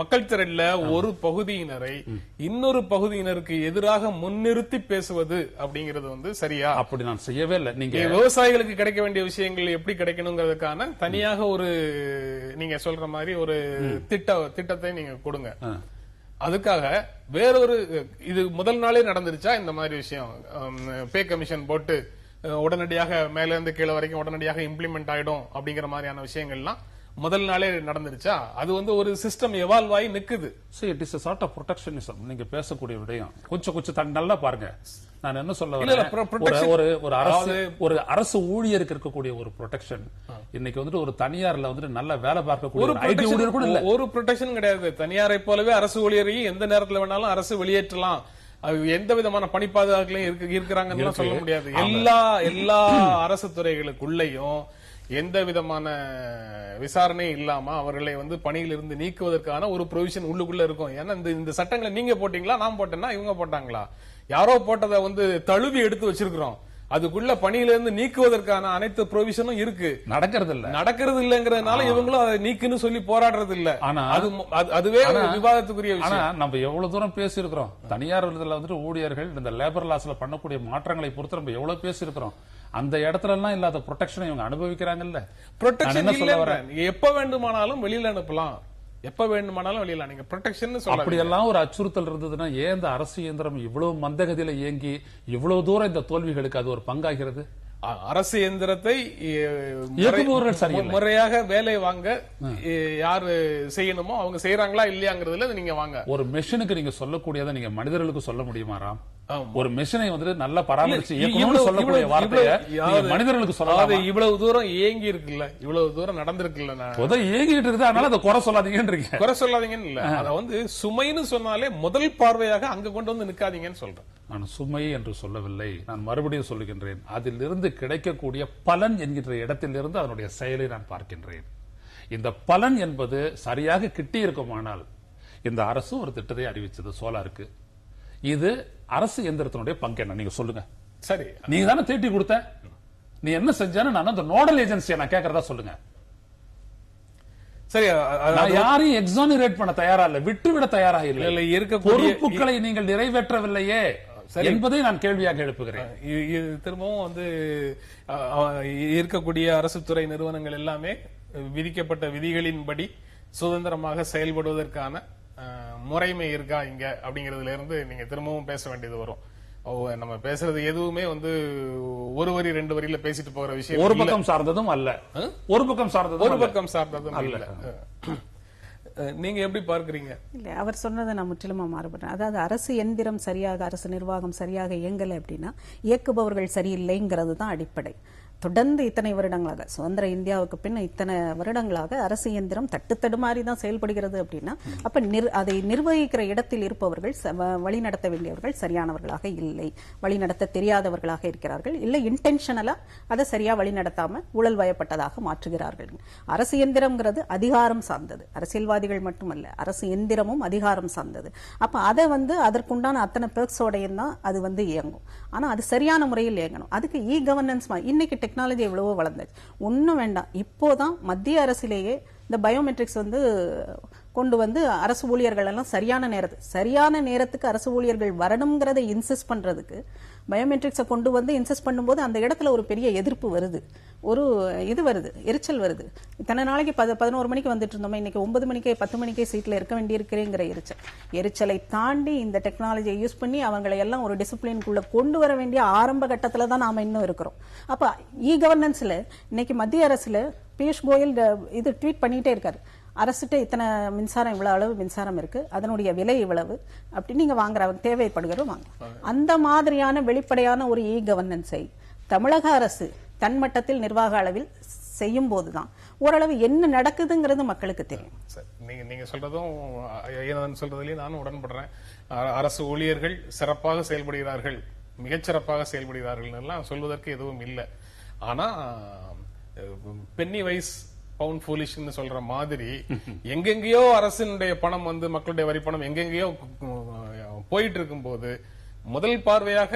மக்கள் திரள்ல ஒரு பகுதியினரை இன்னொரு பகுதியினருக்கு எதிராக முன்னிறுத்தி பேசுவது அப்படிங்கிறது வந்து சரியா? அப்படி நான் செய்யவே இல்லை. நீங்க விவசாயிகளுக்கு கிடைக்க வேண்டிய விஷயங்கள் எப்படி கிடைக்கணுங்கிறதுக்கான தனியாக ஒரு நீங்க சொல்ற மாதிரி ஒரு திட்டத்தை நீங்க கொடுங்க. அதுக்காக வேறொரு இது முதல் நாளே நடந்துருச்சா இந்த மாதிரி விஷயம்? பே கமிஷன் போட்டு உடனடியாக மேல இருந்து கீழே வரைக்கும் உடனடியாக இம்ப்ளிமெண்ட் ஆயிடும் அப்படிங்கிற மாதிரியான விஷயங்கள்லாம் முதல் நாளே நடந்துருச்சா? அது வந்து ஒரு சிஸ்டம் எவால்வ் ஆகி நிக்குது. It is a sort of protectionism. நீங்க பேசக்கூடிய விடயம் கொஞ்சம் நல்லா பாருங்க. நான் என்ன சொல்ல வரேன், ஒரு அரசு ஊழியருக்கு இருக்கக்கூடிய ஒரு ப்ரொடெக்ஷன் இன்னைக்கு வந்துட்டு ஒரு தனியார்ல வந்துட்டு நல்ல வேலை பார்க்கக்கூடிய ஐடி ஊழியர் கூட இல்ல. ஒரு ப்ரொடெக்ஷன் கிடையாது. தனியாரை போலவே அரசு ஊழியரையும் எந்த நேரத்தில் வேணாலும் அரசு வெளியேற்றலாம். எந்த விதமான பணி பாதுகாப்புலையும் இருக்கிறாங்கன்னு சொல்ல முடியாது. எல்லா அரசு துறைகளுக்குள்ளேயும் எந்த விதமான விசாரணை இல்லாம அவர்களை வந்து பணியிலிருந்து நீக்குவதற்கான ஒரு ப்ரொவிஷன் உள்ளுக்குள்ள இருக்கும். ஏன்னா இந்த சட்டங்களை நீங்க போட்டீங்களா, நான் போட்டேன்னா இவங்க போட்டாங்களா, யாரோ போட்டதை வந்து தழுவி எடுத்து வச்சிருக்கிறோம். அதுக்குள்ள பணியிலிருந்து நீக்குவதற்கான அனைத்து ப்ரொவிஷனும் இருக்கு. நடக்கிறது இல்லங்கிறதுனால இவங்களும் அதை நீக்குன்னு சொல்லி போராடுறது இல்ல. ஆனா அதுவே விவாதத்துக்குரிய விஷயம். நம்ம எவ்வளவு தூரம் பேசியிருக்கிறோம். தனியார் வந்துட்டு ஊழியர்கள் இந்த லேபர் லாஸ்ல பண்ணக்கூடிய மாற்றங்களை பொறுத்து நம்ம எவ்வளவு பேசியிருக்கிறோம். அந்த இடத்துல எல்லாம் இல்லாத ப்ரொடெக்ஷனை இவங்க அனுபவிக்கிறாங்கல்ல. ப்ரொடெக்ஷன் என்ன சொல்ல வரேன், எப்ப வேண்டுமானாலும் வெளியில அனுப்பலாம், எப்ப வேண்டுமானாலும் வெளியில நீங்க ப்ரொடெக்ஷன் சொல்ல. அப்படி எல்லாம் ஒரு அச்சுறுத்தல் இருந்ததுன்னா ஏன் இந்த அரசு இயந்திரம் இவ்வளவு மந்தகதியில இயங்கி இவ்வளவு தூரம் இந்த தோல்விகளுக்கு அது ஒரு பங்காகிறது? அரசு இயந்திரத்தை இயக்குபவர்கள் சரியில்லை. முறையாக வேலை வாங்க யாரு செய்யணுமோ அவங்க செய்யறாங்களா இல்லையாங்கிறதுல நீங்க வாங்க. ஒரு மெஷினுக்கு நீங்க சொல்லக்கூடியதை நீங்க மனிதர்களுக்கு சொல்ல முடியுமாறாம்? ஒரு மெஷினை வந்து நல்லா பராமரிச்சு சொல்லக்கூடிய வார்த்தையை மனிதர்களுக்கு சொல்லாத. இவ்வளவு தூரம் ஏங்கி இருக்குல்ல, இவ்வளவு தூரம் நடந்திருக்குல்ல, ஏங்கிட்டு இருக்குது, அதனால அதை குறை சொல்லாதீங்கன்னு குறை சொல்லாதீங்கன்னு இல்ல, அத வந்து சுமைன்னு சொன்னாலே முதல் பார்வையாக அங்க கொண்டு வந்து நிக்காதீங்கன்னு சொல்றேன். நான் சுமை என்று சொல்லவில்லை, நான் மறுபடியும் சொல்லுகின்றேன், அதிலிருந்து கிடைக்கக்கூடிய பலன் என்கின்ற இடத்திலிருந்து அதனுடைய செயலை நான் பார்க்கின்றேன். இந்த பலன் என்பது சரியாக கிட்டி இருக்குமானால் இந்த அரசு ஒரு திட்டத்தை அறிவிச்சது சோலாருக்கு. இது அரசு எந்திரத்தினுடைய பங்கு என்ன நீங்க சொல்லுங்க. சரி, நீங்க தானே தீட்டி கொடுத்த, நீ என்ன செஞ்சான்னு நான் அந்த நோடல் ஏஜென்சியை நான் கேட்கறதா சொல்லுங்க. சரி, யாரையும் எக்ஸானரேட் பண்ண தயாரா இல்ல, விட்டுவிட தயாராக இல்லை. பொறுப்புகளை நீங்கள் நிறைவேற்றவில்லையே என்பதை நான் கேள்வியாக எழுப்புகிறேன். திரும்பவும் வந்து இருக்கக்கூடிய அரசு துறை நிறுவனங்கள் எல்லாமே விதிக்கப்பட்ட விதிகளின்படி சுதந்திரமாக செயல்படுவதற்கான முறைமை இருக்கா இங்க அப்படிங்கறதுல இருந்து நீங்க திரும்பவும் பேச வேண்டியது வரும். நம்ம பேசுறது எதுவுமே வந்து ஒரு வரி 2 வரியில பேசிட்டு போகிற விஷயம் ஒரு பக்கம் சார்ந்ததும் அல்ல, ஒரு பக்கம் சார்ந்ததும் அல்ல. நீங்க எப்படி பார்க்கறீங்க? இல்ல, அவர் சொன்னதை நான் முற்றிலுமா மாறுபடுறேன். அதாவது அரசு எந்திரம் சரியாக, அரசு நிர்வாகம் சரியாக இயங்கலை அப்படின்னா இயக்குபவர்கள் சரியில்லைங்கிறது தான் அடிப்படை. தொடர்ந்து இத்தனை வருடங்களாக, சுதந்திர இந்தியாவுக்கு பின் இத்தனை வருடங்களாக அரசு இயந்திரம் தட்டுத்தடுமாறி தான் செயல்படுகிறது அப்படின்னா அப்ப அதை நிர்வகிக்கிற இடத்தில் இருப்பவர்கள், வழிநடத்த வேண்டியவர்கள் சரியானவர்களாக இல்லை, வழிநடத்த தெரியாதவர்களாக இருக்கிறார்கள், இல்லை இன்டென்ஷனலா அதை சரியா வழிநடத்தாம ஊழல் வயப்பட்டதாக மாற்றுகிறார்கள். அரசு இயந்திரம்ங்கிறது அதிகாரம் சார்ந்தது, அரசியல்வாதிகள் மட்டுமல்ல, அரசு எந்திரமும் அதிகாரம் சார்ந்தது. அப்ப அதை வந்து அதற்குண்டான அத்தனை பெர்க்ஸோடையும் தான் அது வந்து இயங்கும். ஆனா அது சரியான முறையில் இயங்கணும். அதுக்கு இ கவர்னன்ஸ், இன்னைக்கு டெக்னாலஜி எவ்வளவோ வளர்ந்துச்சு, ஒன்னும் வேண்டாம். இப்போதான் மத்திய அரசிலேயே இந்த பயோமெட்ரிக்ஸ் வந்து கொண்டு வந்து அரசு ஊழியர்கள் எல்லாம் சரியான நேரத்துக்கு அரசு ஊழியர்கள் வரணுங்கிறத இன்சிஸ்ட் பண்றதுக்கு பயோமெட்ரிக்ஸை கொண்டு வந்து இன்சிஸ்ட் பண்ணும்போது அந்த இடத்துல ஒரு பெரிய எதிர்ப்பு வருது, ஒரு இது வருது, எரிச்சல் வருது. இத்தனை நாளைக்கு 11 மணிக்கு வந்துட்டு இருந்தோமே, இன்னைக்கு 9 மணிக்கே 10 மணிக்கே சீட்ல இருக்க வேண்டியிருக்கிறேங்கிற எரிச்சலை தாண்டி இந்த டெக்னாலஜியை யூஸ் பண்ணி அவங்களை எல்லாம் ஒரு டிசிப்ளின்குள்ள கொண்டு வர வேண்டிய ஆரம்ப கட்டத்துல தான் நாம இன்னும் இருக்கிறோம். அப்ப இ கவர்னன்ஸ்ல இன்னைக்கு மத்திய அரசுல பியூஷ் கோயல் இது ட்வீட் பண்ணிட்டே இருக்காரு, அரசுட்ட இத்தனை மின்சாரம், இவ்வளவு அளவு மின்சாரம் இருக்கு, அதனுடைய விலை இவ்வளவு, அப்படி நீங்க வாங்குறவங்க தேவைப்படுகிற வாங்க. அந்த மாதிரியான வெளிப்படையான ஒரு இ கவர்னன்ஸை தமிழக அரசு தன் மட்டத்தில் நிர்வாக அளவில் செய்யும் போதுதான் ஓரளவு என்ன நடக்குதுங்கிறது மக்களுக்கு தெரியும். நீங்க சொல்றதும் சொல்றதுலயும் நானும் உடன்படுறேன். அரசு ஊழியர்கள் சிறப்பாக செயல்படுகிறார்கள், மிகச்சிறப்பாக செயல்படுகிறார்கள் எல்லாம் சொல்வதற்கு எதுவும் இல்லை. ஆனா பென்னி வைஸ் பவுண்ட் ஃபூலிஷ்னு சொல்ற மாதிரி எங்கெங்கயோ அரசினுடைய பணம் வந்து மக்களுடைய வரி பணம் எங்கெங்கயோ போயிட்டு இருக்கும் போது முதல் பார்வையாக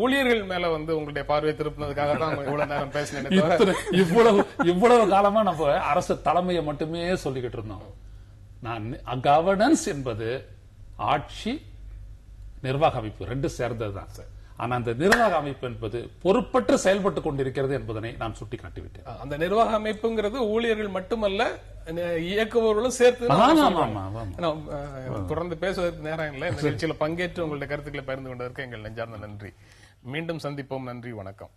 ஊழியர்கள் மேல வந்து உங்களுடைய பார்வையை திருப்பினதுக்காக தான் இவ்வளவு நேரம் பேசினேன். இவ்வளவு காலமா நம்ம அரசு தலைமையை மட்டுமே சொல்லிக்கிட்டு இருந்தோம். நான் கவர்னன்ஸ் என்பது ஆட்சி நிர்வாக அமைப்பு 2 சேர்ந்ததுதான் சார். ஆனா அந்த நிர்வாக அமைப்பு என்பது பொறுப்பற்று செயல்பட்டு கொண்டிருக்கிறது என்பதனை நான் சுட்டிக்காட்டிவிட்டேன். அந்த நிர்வாக அமைப்புங்கிறது ஊழியர்கள் மட்டுமல்ல, இயக்குபவர்களும் சேர்த்து. தொடர்ந்து பேசுவதற்கு நேரம் இல்லை. நிகழ்ச்சியில் பங்கேற்று உங்களுடைய கருத்துக்களை பகிர்ந்து கொண்டதற்கு எங்கள் நெஞ்சார்ந்த நன்றி. மீண்டும் சந்திப்போம். நன்றி, வணக்கம்.